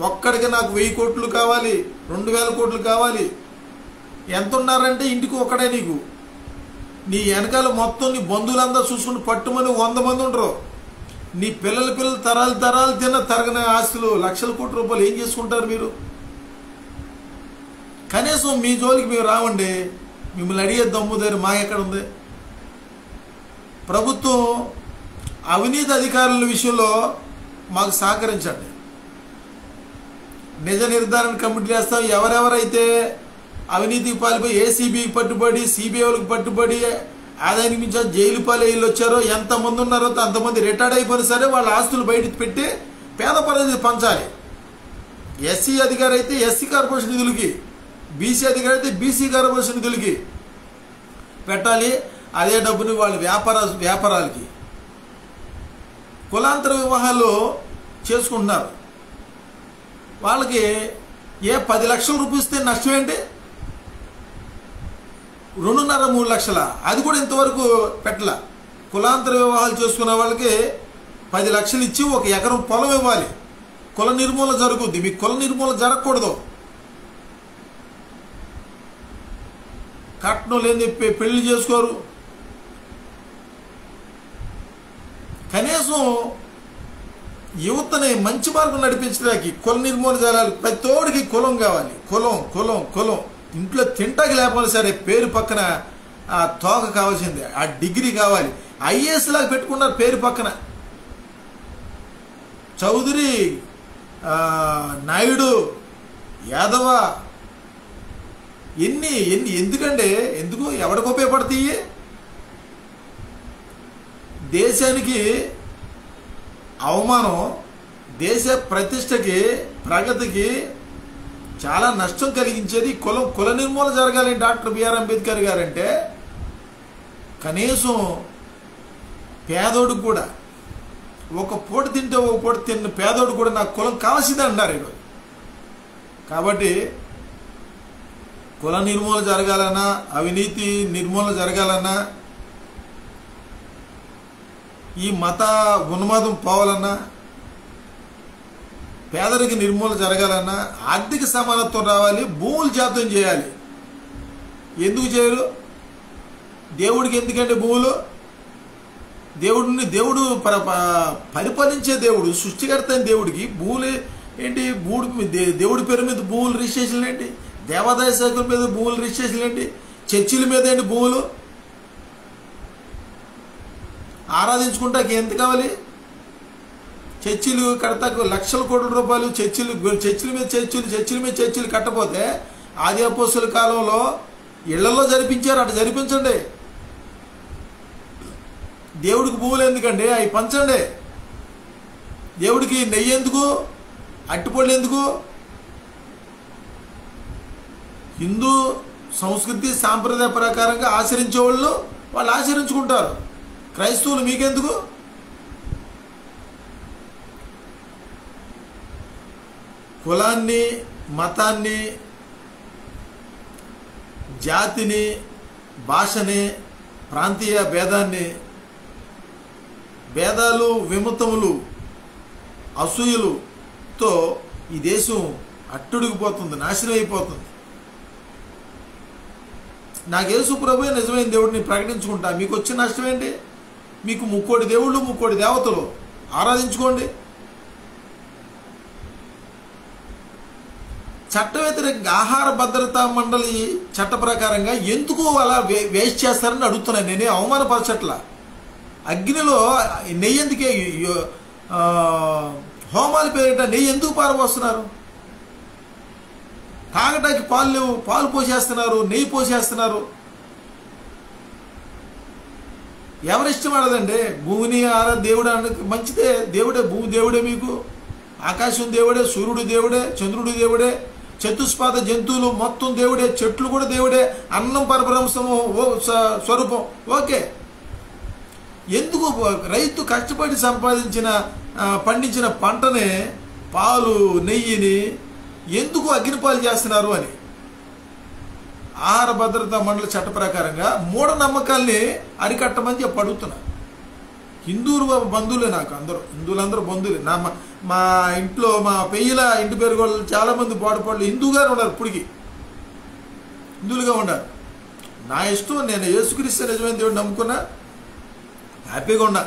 ఒక్కడికి నాకు 1000 కోట్లు కావాలి, 2000 కోట్లు కావాలి. ఎంత ఉన్నారంటే ఇంటికి ఒక్కడే. నీకు నీ వెనకాల మొత్తం నీ బంధువులందరూ చూసుకుని పట్టుమని 100 మంది ఉండరు. నీ పిల్లలు తరాలు తరాలు తరగని ఆస్తులు లక్షల కోట్ల రూపాయలు ఏం చేసుకుంటారు మీరు? కనీసం మీ జోలికి మేము రావండి. మిమ్మల్ని అడిగే దమ్ము ధైర్యం మా ఎక్కడ ఉంది? ప్రభుత్వం అవినీతి అధికారుల విషయంలో మాకు సహకరించండి. నిజ నిర్ధారణ కమిటీలు వేస్తాం. ఎవరెవరైతే అవినీతికి పాల్పోయి ఏసీబీకి పట్టుబడి సిబిఐలకు పట్టుబడి ఆదాయానికి మించి జైలు పాలు వీళ్ళు వచ్చారో ఎంతమంది ఉన్నారో అంతమంది రిటైర్డ్ అయిపోయినా సరే వాళ్ళ ఆస్తులు బయటకు పెట్టి పేద ప్రజలు పంచాలి. ఎస్సీ అధికారి అయితే ఎస్సీ కార్పొరేషన్ నిధులకి, బీసీ అధికారి అయితే బీసీ కార్పొరేషన్ నిధులకి పెట్టాలి. అదే డబ్బుని వాళ్ళు వ్యాపారాలకి కులాంతర వివాహాలు చేసుకుంటున్నారు. వాళ్ళకి 10 లక్షల రూపాయలు ఇస్తే నష్టం ఏంటి? 2.5-3 లక్షల, అది కూడా ఇంతవరకు పెట్టల. కులాంతర వివాహాలు చేసుకున్న వాళ్ళకి 10 లక్షలు ఇచ్చి 1 ఎకరం పొలం ఇవ్వాలి. కుల నిర్మూలన జరుగుద్ది. మీకు కుల నిర్మూలన జరగకూడదు. కట్నం లేని పెళ్లి చేసుకోరు. కనీసం యువతని మంచి మార్గం నడిపించడానికి కుల నిర్మూలన జరగాలి. ప్రతి తోడికి కులం కావాలి. కులం కులం కులం. ఇంట్లో తింటాకి లేకపోతే సరే పేరు పక్కన ఆ తోక కావాల్సిందే, ఆ డిగ్రీ కావాలి. ఐఏఎస్ లాగా పెట్టుకున్నారు పేరు పక్కన. చౌదరి, నాయుడు, యాదవ, ఎన్ని ఎందుకంటే ఎందుకు ఎవరికి ఉపయోగపడతాయి? దేశానికి అవమానం, దేశ ప్రతిష్టకి ప్రగతికి చాలా నష్టం కలిగించేది కుల నిర్మూలన జరగాలి. డాక్టర్ బిఆర్ అంబేద్కర్ గారంటే కనీసం పేదోడికి కూడా ఒక పూట తింటే ఒక పూట తిన్న పేదోడు కూడా నాకు కులం కావాల్సిందే అన్నారు ఈరోజు. కాబట్టి కుల నిర్మూలన జరగాలన్నా, అవినీతి నిర్మూలన జరగాలన్నా, ఈ మత ఉన్మాదం పోవాలన్నా, పేదరిక నిర్మూలన జరగాలన్నా ఆర్థిక సమానత్వం రావాలి. భూములు జాతం చేయాలి. ఎందుకు చేయరు? దేవుడికి ఎందుకంటే భూములు? దేవుడు పరిపాలించే దేవుడు, సృష్టికర్త అయిన దేవుడికి భూములు ఏంటి? దేవుడి పేరు మీద భూములు రిజిస్ట్రేషన్లు ఏంటి? దేవాదాయ శాఖల మీద భూములు రిజిస్ట్రేషన్లు ఏంటి? చర్చిల మీద ఏంటి భూములు? ఆరాధించుకుంటాకి ఎంత కావాలి? చర్చిలు కడతాకు లక్షల కోట్ల రూపాయలు. చర్చిల మీద చర్చిలు కట్టపోతే ఆది అపోస్తుల కాలంలో ఇళ్లలో జరిపించారు. అటు జరిపించండి. దేవుడికి భూములు ఎందుకండి? అవి పంచండి. దేవుడికి నెయ్యి ఎందుకు? అట్టిపళ్ళు ఎందుకు? హిందూ సంస్కృతి సాంప్రదాయ ప్రకారంగా ఆచరించే వాళ్ళు ఆచరించుకుంటారు. క్రైస్తవులు మీకెందుకు? కులాన్ని, మతాన్ని, జాతిని, భాషని, ప్రాంతీయ భేదాలు, విమతములు, అసూయలుతో ఈ దేశం అట్టుడికిపోతుంది, నాశనం అయిపోతుంది. నాకు యేసు ప్రభువే నిజమైన దేవుడిని ప్రకటించుకుంటా. మీకు వచ్చిన నష్టం ఏంటి? మీకు 3 దేవుళ్ళు, 3 దేవతలు ఆరాధించుకోండి. చట్ట వ్యతిరేక ఆహార భద్రతా మండలి చట్ట ప్రకారంగా ఎందుకు అలా వేస్ట్ చేస్తారని అడుగుతున్నాను. నేనే అవమానపరచట్లా. అగ్నిలో నెయ్యి ఎందుకే? హోమాలు పేరిట నెయ్యి ఎందుకు పారబోస్తున్నారు? తాగటానికి పాలు లేవు, పాలు పోసేస్తున్నారు, నెయ్యి పోసేస్తున్నారు. ఎవరిష్టం ఆడదండి. భూమిని దేవుడు మంచిదే. దేవుడే, భూమి దేవుడే, మీకు ఆకాశం దేవుడే, సూర్యుడు దేవుడే, చంద్రుడు దేవుడే, చతుష్పాద జంతువులు మొత్తం దేవుడే, చెట్లు కూడా దేవుడే, అన్నం పరబ్రహ్మము స్వరూపం. ఓకే, ఎందుకు రైతు కష్టపడి పండించిన పంటనే, పాలు, నెయ్యిని ఎందుకు అగ్నిపాలు చేస్తున్నారు అని ఆహార భద్రతా మండలి చట్ట ప్రకారంగా మూఢనమ్మకాల్ని అరికట్టమని చెప్పి అడుగుతున్నా. హిందువులు బంధువులే నాకు, హిందువులందరూ బంధువులే. మా ఇంట్లో మా పెయ్యిల ఇంటి పేరు వాళ్ళు చాలామంది బాడపళ్ళు హిందువుగానే ఉన్నారు. ఇప్పటికి హిందువులుగా ఉన్నారు. నా ఇష్టం. నేను యేసుక్రీస్తు నిజమైన దేవుడు నమ్ముకున్నా, హ్యాపీగా ఉన్నా.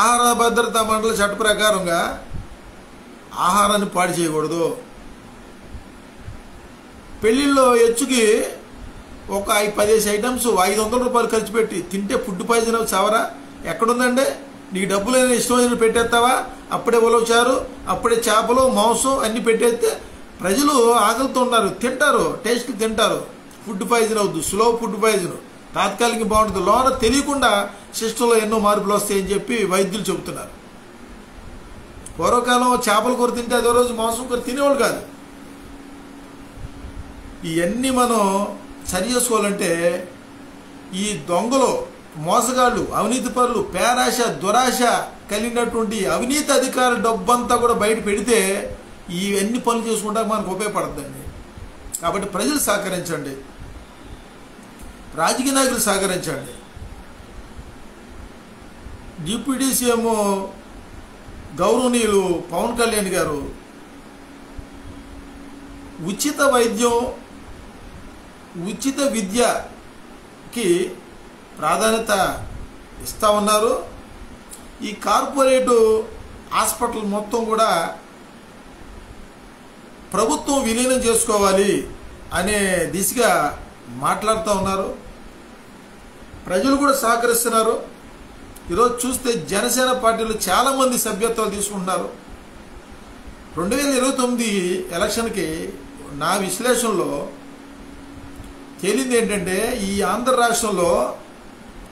ఆహార భద్రతా మండలి చట్ట ప్రకారంగా ఆహారాన్ని పాడు చేయకూడదు. పెళ్ళిళ్ళలో హెచ్చుకి ఒక 10 ఐటమ్స్ 500 రూపాయలు ఖర్చు పెట్టి తింటే ఫుడ్ పాయిజన్ చావరా? ఎక్కడుందండి? నీకు డబ్బులు అయినా ఇష్టమైన పెట్టేస్తావా? అప్పుడే ఉలవచారు, అప్పుడే చేపలు, మాంసం అన్నీ పెట్టేస్తే ప్రజలు ఆకలితో ఉన్నారు, తింటారు, టేస్ట్లు తింటారు. ఫుడ్ పాయిజన్ అవుద్దు, స్లో ఫుడ్ పాయిజన్ తాత్కాలిక బాగుంటుంది. లోన తెలియకుండా సిస్టంలో ఎన్నో మార్పులు వస్తాయని చెప్పి వైద్యులు చెబుతున్నారు. పూర్వకాలం చేపల కూర తింటే అదే రోజు మాంసం కూర తినేవాళ్ళు కాదు. ఇవన్నీ మనం సరి చేసుకోవాలంటే ఈ దొంగలు, మోసగాళ్ళు, అవినీతి పరులు, పేరాశ, దురాశ కలిగినటువంటి అవినీతి అధికారుల డబ్బంతా కూడా బయట పెడితే ఇవన్నీ పనులు చేసుకుంటా మనకు ఉపయోగపడుతుందండి. కాబట్టి ప్రజలు సహకరించండి, రాజకీయ నాయకులు సహకరించండి. డిప్యూటీ సీఎం గౌరవనీయులు పవన్ కళ్యాణ్ గారు ఉచిత వైద్యం, ఉచిత విద్యకి ప్రాధాన్యత ఇస్తా ఉన్నారు. ఈ కార్పొరేటు హాస్పిటల్ మొత్తం కూడా ప్రభుత్వం విలీనం చేసుకోవాలి అనే దిశగా మాట్లాడుతూ ఉన్నారు. ప్రజలు కూడా సహకరిస్తున్నారు. ఈరోజు చూస్తే జనసేన పార్టీలో చాలామంది సభ్యత్వాలు తీసుకుంటున్నారు. 2029 ఎలక్షన్కి నా విశ్లేషణలో తేలింది ఏంటంటే ఈ ఆంధ్ర రాష్ట్రంలో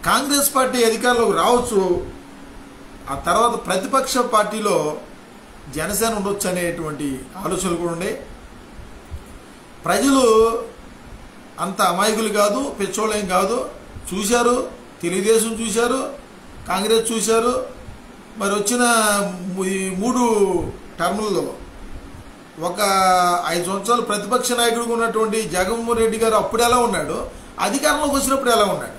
కాంగ్రెస్ పార్టీ అధికారంలోకి రావచ్చు, ఆ తర్వాత ప్రతిపక్ష పార్టీలో జనసేన ఉండొచ్చు అనేటువంటి ఆలోచనలు కూడా ఉన్నాయి. ప్రజలు అంత అమాయకులు కాదు, పిచ్చోళ్ళేం కాదు. చూశారు, తెలుగుదేశం చూశారు, కాంగ్రెస్ చూశారు. మరి వచ్చిన 3 టర్ములలో ఒక 5 సంవత్సరాలు ప్రతిపక్ష నాయకుడిగా ఉన్నటువంటి జగన్మోహన్ రెడ్డి గారు అప్పుడు ఎలా ఉన్నాడు, అధికారంలోకి వచ్చినప్పుడు ఎలా ఉన్నాడు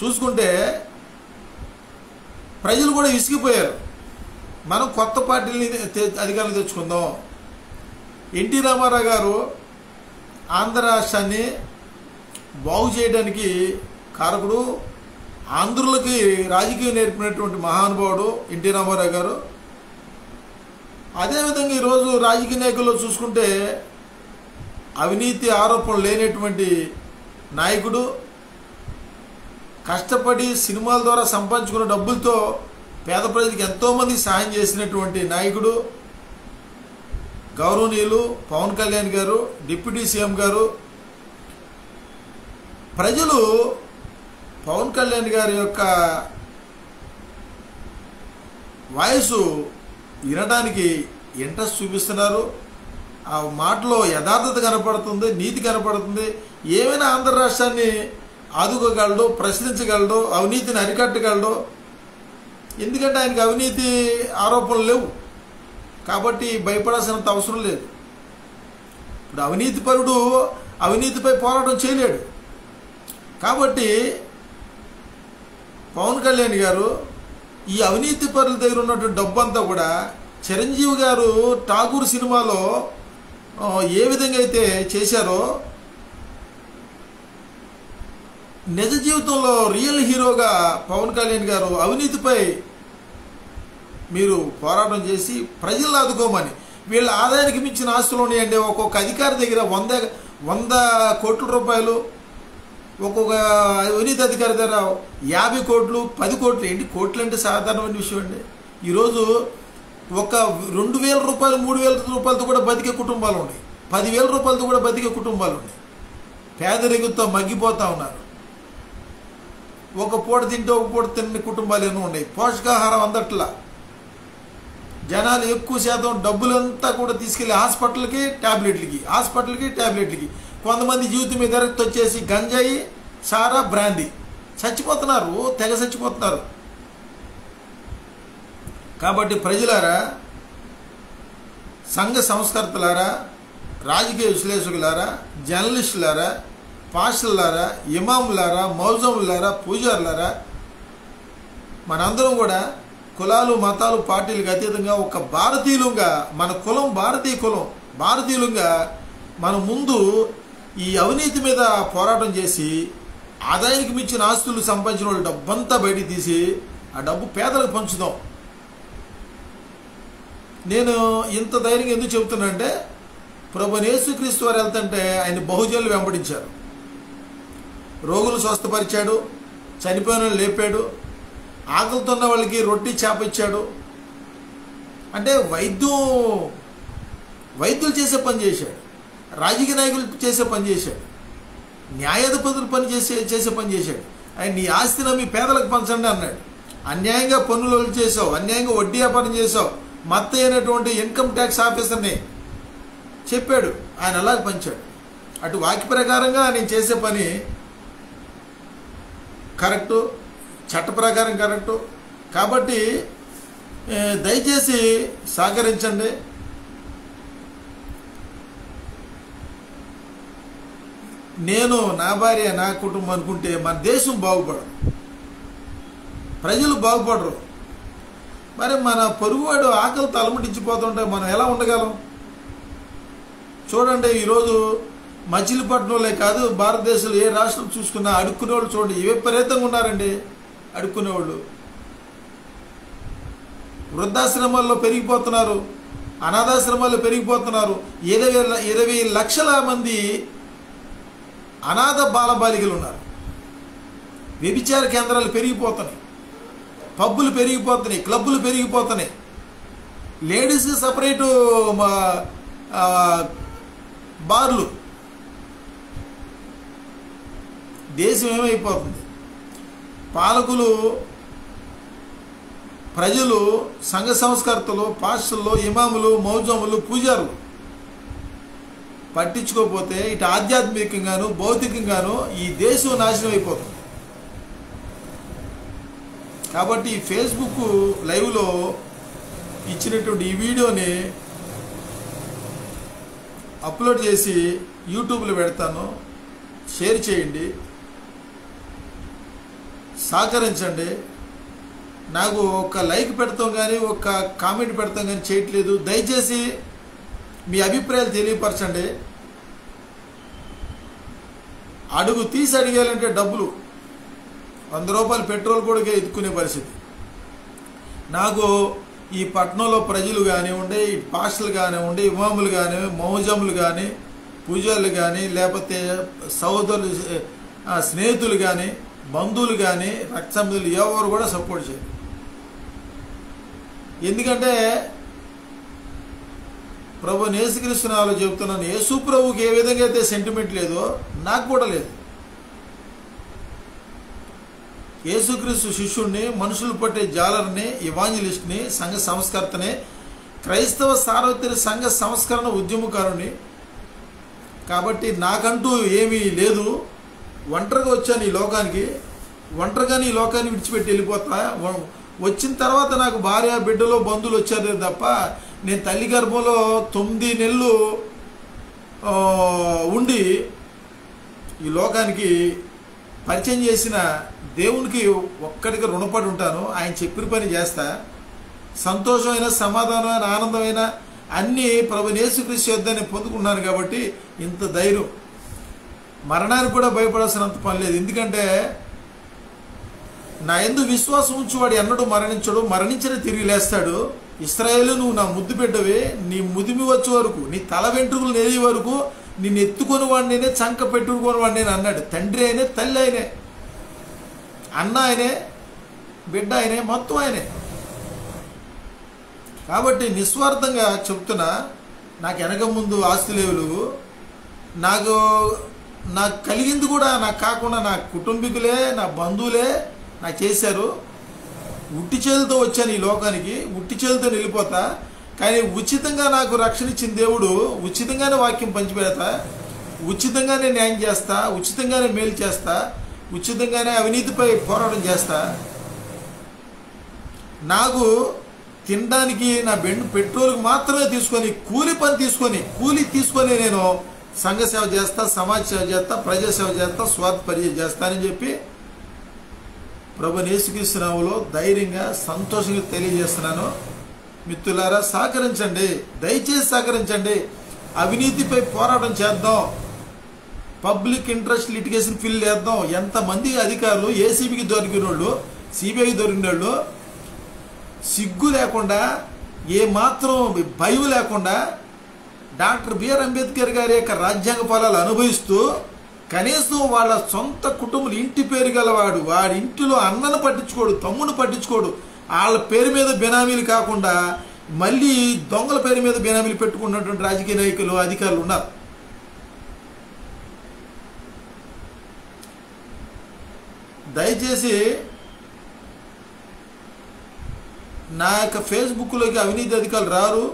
చూసుకుంటే ప్రజలు కూడా విసిగిపోయారు. మనం కొత్త పార్టీని అధికారంలో తెచ్చుకుందాం. ఎన్టీ రామారావు గారు ఆంధ్ర రాష్ట్రాన్ని బాగు చేయడానికి కారకుడు, ఆంధ్రులకి రాజకీయం నేర్పినటువంటి మహానుభావుడు ఎన్టీ రామారావు గారు. అదేవిధంగా ఈరోజు రాజకీయ నాయకుల్లో చూసుకుంటే అవినీతి ఆరోపణలు లేనటువంటి నాయకుడు, కష్టపడి సినిమాల ద్వారా సంపాదించుకున్న డబ్బులతో పేద ప్రజలకు ఎంతోమంది సహాయం చేసినటువంటి నాయకుడు గౌరవనీయులు పవన్ కళ్యాణ్ గారు, డిప్యూటీ సీఎం గారు. ప్రజలు పవన్ కళ్యాణ్ గారి యొక్క వాయిస్ వినడానికి ఇంట్రెస్ట్ చూపిస్తున్నారు. ఆ మాటలో యథార్థత కనపడుతుంది, నీతి కనపడుతుంది. ఏమైనా ఆంధ్ర రాష్ట్రాన్ని ఆదుకోగలడు, ప్రశ్నించగలడు, అవినీతిని అరికట్టగలడు. ఎందుకంటే ఆయనకి అవినీతి ఆరోపణలు లేవు కాబట్టి భయపడాల్సినంత అవసరం లేదు. ఇప్పుడు అవినీతి పరుడు అవినీతిపై పోరాటం చేయలేడు. కాబట్టి పవన్ కళ్యాణ్ గారు ఈ అవినీతి పరుల దగ్గర ఉన్నటువంటి డబ్బంతా కూడా చిరంజీవి గారు ఠాగూర్ సినిమాలో ఏ విధంగా అయితే చేశారో నిజ జీవితంలో రియల్ హీరోగా పవన్ కళ్యాణ్ గారు అవినీతిపై మీరు పోరాటం చేసి ప్రజలను ఆదుకోమని. వీళ్ళ ఆదాయానికి మించిన ఆస్తులు ఉన్నాయండి. ఒక్కొక్క అధికారి దగ్గర 100 కోట్ల రూపాయలు, ఒక్కొక్క అవినీతి అధికారి దగ్గర 50 కోట్లు, 10 కోట్లు. ఏంటి కోట్లు అంటే సాధారణమైన విషయం అండి. ఈరోజు ఒక 2,000 రూపాయలు, 3,000 రూపాయలతో కూడా బతికే కుటుంబాలు ఉన్నాయి, 10,000 రూపాయలతో కూడా బతికే కుటుంబాలు ఉన్నాయి. పేదరికంతో మగ్గిపోతూ ఉన్నారు. ఒక పూట తింటే ఒక పూట తిన్న కుటుంబాలు ఎన్నో ఉన్నాయి. పోషకాహారం అందట్లా. జనాలు ఎక్కువ శాతం డబ్బులంతా కూడా తీసుకెళ్లి హాస్పిటల్కి ట్యాబ్లెట్లకి. కొంతమంది జీవితం మీద ఎరక్తి వచ్చేసి గంజాయి, సారా, బ్రాందీ చచ్చిపోతున్నారు, తెగ చచ్చిపోతున్నారు. కాబట్టి ప్రజలారా, సంఘ సంస్కర్తలారా, రాజకీయ విశ్లేషకులారా, జర్నలిస్టులారా, పాస్టర్లారా, ఇమాములారా, మౌజములారా, పూజారులారా, మనందరం కూడా కులాలు, మతాలు, పార్టీలకు అతీతంగా ఒక భారతీయులుగా, మన కులం భారతీయ కులం, భారతీయులుగా మనం ముందు ఈ అవినీతి మీద పోరాటం చేసి ఆదాయానికి మించిన ఆస్తులు సంపాదించిన వాళ్ళు డబ్బంతా బయటికి తీసి ఆ డబ్బు పేదలకు పంచుదాం. నేను ఇంత ధైర్యంగా ఎందుకు చెబుతున్నా అంటే ప్రభువైన యేసుక్రీస్తు వారు వెళ్తుంటే ఆయన బహుజనులు వెంబడించారు. రోగులు స్వస్థపరిచాడు, చనిపోయిన వాళ్ళు లేపాడు, ఆకలితో ఉన్న వాళ్ళకి రొట్టి చేప ఇచ్చాడు. అంటే వైద్యులు చేసే పని చేశాడు, రాజకీయ నాయకులు చేసే పని చేశాడు, న్యాయాధిపతులు చేసే పని చేశాడు. ఆయన నీ ఆస్తి నమ్మి పేదలకు పంచండి అన్నాడు. అన్యాయంగా పన్నులు చేసావు, అన్యాయంగా వడ్డీ వ్యాపారం చేసావు, మత్త అయినటువంటి ఇన్కమ్ ట్యాక్స్ ఆఫీసర్ని చెప్పాడు, ఆయన అలాగ పంచాడు. అటు వాక్య ప్రకారంగా నేను చేసే పని కరెక్టు, చట్ట ప్రకారం కరెక్టు. కాబట్టి దయచేసి సహకరించండి. నేను, నా భార్య, నా కుటుంబం అనుకుంటే మన దేశం బాగుపడదు, ప్రజలు బాగుపడరు. మరి మన పొరుగువాడు ఆకలితో అలమటించిపోతుంటే మనం ఎలా ఉండగలం? చూడండి, ఈరోజు మచిలీపట్నంలో కాదు, భారతదేశంలో ఏ రాష్ట్రం చూసుకున్నా అడుక్కునే వాళ్ళు చూడండి విపరీతంగా ఉన్నారండి. అడుక్కునేవాళ్ళు వృద్ధాశ్రమాల్లో పెరిగిపోతున్నారు, అనాథాశ్రమాల్లో పెరిగిపోతున్నారు. 20 లక్షల మంది అనాథ బాలబాలికలు ఉన్నారు. వ్యభిచార కేంద్రాలు పెరిగిపోతున్నాయి, పబ్బులు పెరిగిపోతున్నాయి, క్లబ్బులు పెరిగిపోతున్నాయి, లేడీస్ సపరేటు బార్లు. దేశం ఏమైపోతుంది? పాలకులు, ప్రజలు, సంఘ సంస్కర్తలు, పాస్టర్లు, ఇమాములు, మౌజములు, పూజారులు పట్టించుకోకపోతే ఇటు ఆధ్యాత్మికంగాను భౌతికంగాను ఈ దేశం నాశనం అయిపోతుంది. కాబట్టి ఈ ఫేస్బుక్ లైవ్లో ఇచ్చినటువంటి ఈ వీడియోని అప్లోడ్ చేసి యూట్యూబ్లో పెడతాను, షేర్ చేయండి, సహకరించండి. నాకు ఒక లైక్ పెడతాం కానీ ఒక కామెంట్ పెడతాం కానీ చేయట్లేదు. దయచేసి మీ అభిప్రాయాలు తెలియపరచండి. అడుగు తీసి అడిగాలంటే డబ్బులు 100 రూపాయలు పెట్రోల్ కూడా ఎత్తుకునే పరిస్థితి. నాకు ఈ పట్టణంలో ప్రజలు కానివ్వండి, పాస్టర్లు కానివ్వండి, ఇమాములు కానీ, మౌజములు కానీ, పూజారులు కానీ, లేకపోతే సహోదరులు, స్నేహితులు కానీ, బంధువులు కానీ, రక్త సంబంధులు ఎవరు కూడా సపోర్ట్ చేయరు. ఎందుకంటే ప్రభువైన యేసుక్రీస్తు నామములో చెబుతున్నాను, యేసు ప్రభువుకి ఏ విధంగా అయితే సెంటిమెంట్ లేదో నాకు కూడా లేదు. యేసుక్రీస్తు శిష్యుడిని, మనుషులు పట్టే జాలర్ని, ఇవాంజలిస్ట్ని, సంఘ సంస్కర్తని, క్రైస్తవ సార్వత్రిక సంఘ సంస్కరణ ఉద్యమకారుని. కాబట్టి నాకంటూ ఏమీ లేదు, ఒంటరిగా వచ్చాను ఈ లోకానికి, ఒంటరిగానే ఈ లోకాన్ని విడిచిపెట్టి వెళ్ళిపోతా. వచ్చిన తర్వాత నాకు భార్య, బిడ్డలు, బంధువులు వచ్చారు తప్ప నేను తల్లి గర్భంలో 9 నెలలు ఉండి ఈ లోకానికి పరిచయం చేసిన దేవునికి ఒక్కడికి రుణపడి ఉంటాను. ఆయన చెప్పిన పని చేస్తా. సంతోషమైన, సమాధానమైన, ఆనందమైన అన్నీ ప్రభువైన యేసుక్రీస్తు యొద్దనే పొందుకున్నాను. కాబట్టి ఇంత ధైర్యం. మరణానికి కూడా భయపడాల్సినంత పని లేదు. ఎందుకంటే నా యందు విశ్వాసం ఉంచువాడు ఎన్నడూ మరణించడు, మరణించిన తిరిగి లేస్తాడు. ఇశ్రాయేలు, నువ్వు నా ముద్దు బిడ్డవే, నీ ముదిమి వచ్చే వరకు, నీ తల వెంట్రుకలు నేరే వరకు నిన్ను ఎత్తుకొని వాడినే, చంక పెట్టుకొని వాడినే అన్నాడు. తండ్రి ఆయనే, తల్లి ఆయనే, అన్న ఆయనే, బిడ్డ ఆయనే, మొత్తం ఆయనే. కాబట్టి నిస్వార్థంగా చెప్తున్నా, నాకు వెనక ముందు ఆస్తులేవులు, నాకు కలిగింది కూడా నాకు కాకుండా నా కుటుంబీకులే, నా బంధువులే నాకు చేశారు. ఉట్టి చేతులతో వచ్చాను ఈ లోకానికి, ఉట్టి చేతులతో వెళ్ళిపోతా. కానీ ఉచితంగా నాకు రక్షణ ఇచ్చిన దేవుడు ఉచితంగానే వాక్యం పంచిపెడతా, ఉచితంగానే న్యాయం చేస్తా, ఉచితంగానే మేలు చేస్తా, ఉచితంగానే అవినీతిపై పోరాటం చేస్తా. నాకు తినడానికి నా పెట్రోల్కి మాత్రమే తీసుకొని, కూలి తీసుకొని నేను సంఘ సేవ చేస్తా, సమాజ సేవ చేస్తా, ప్రజా సేవ చేస్తా, స్వార్థ పరిచయం చేస్తానని చెప్పి ప్రభువైన యేసుక్రీస్తు నామములో ధైర్యంగా, సంతోషంగా తెలియజేస్తున్నాను. మిత్రులారా, సహకరించండి, దయచేసి సహకరించండి. అవినీతిపై పోరాటం చేద్దాం, పబ్లిక్ ఇంట్రెస్ట్ లిటిగేషన్ ఫిల్ చేద్దాం. ఎంతమంది అధికారులు ఏసీబీకి దొరికిన వాళ్ళు సిబిఐ దొరికిన వాళ్ళు సిగ్గు లేకుండా, ఏమాత్రం భయం లేకుండా డాక్టర్ బిఆర్ అంబేద్కర్ గారి యొక్క రాజ్యాంగ ఫలాలు అనుభవిస్తూ కనీసం వాళ్ళ సొంత కుటుంబం ఇంటి పేరు గలవాడు, వాడి ఇంటిలో అన్నను పట్టించుకోడు, తమ్మును పట్టించుకోడు, వాళ్ళ పేరు మీద బెనామీలు కాకుండా మళ్ళీ దొంగల పేరు మీద బెనామీలు పెట్టుకున్నటువంటి రాజకీయ నాయకులు, అధికారులు ఉన్నారు. దయచేసి నా యొక్క ఫేస్బుక్లోకి అవినీతి అధికారులు రారు,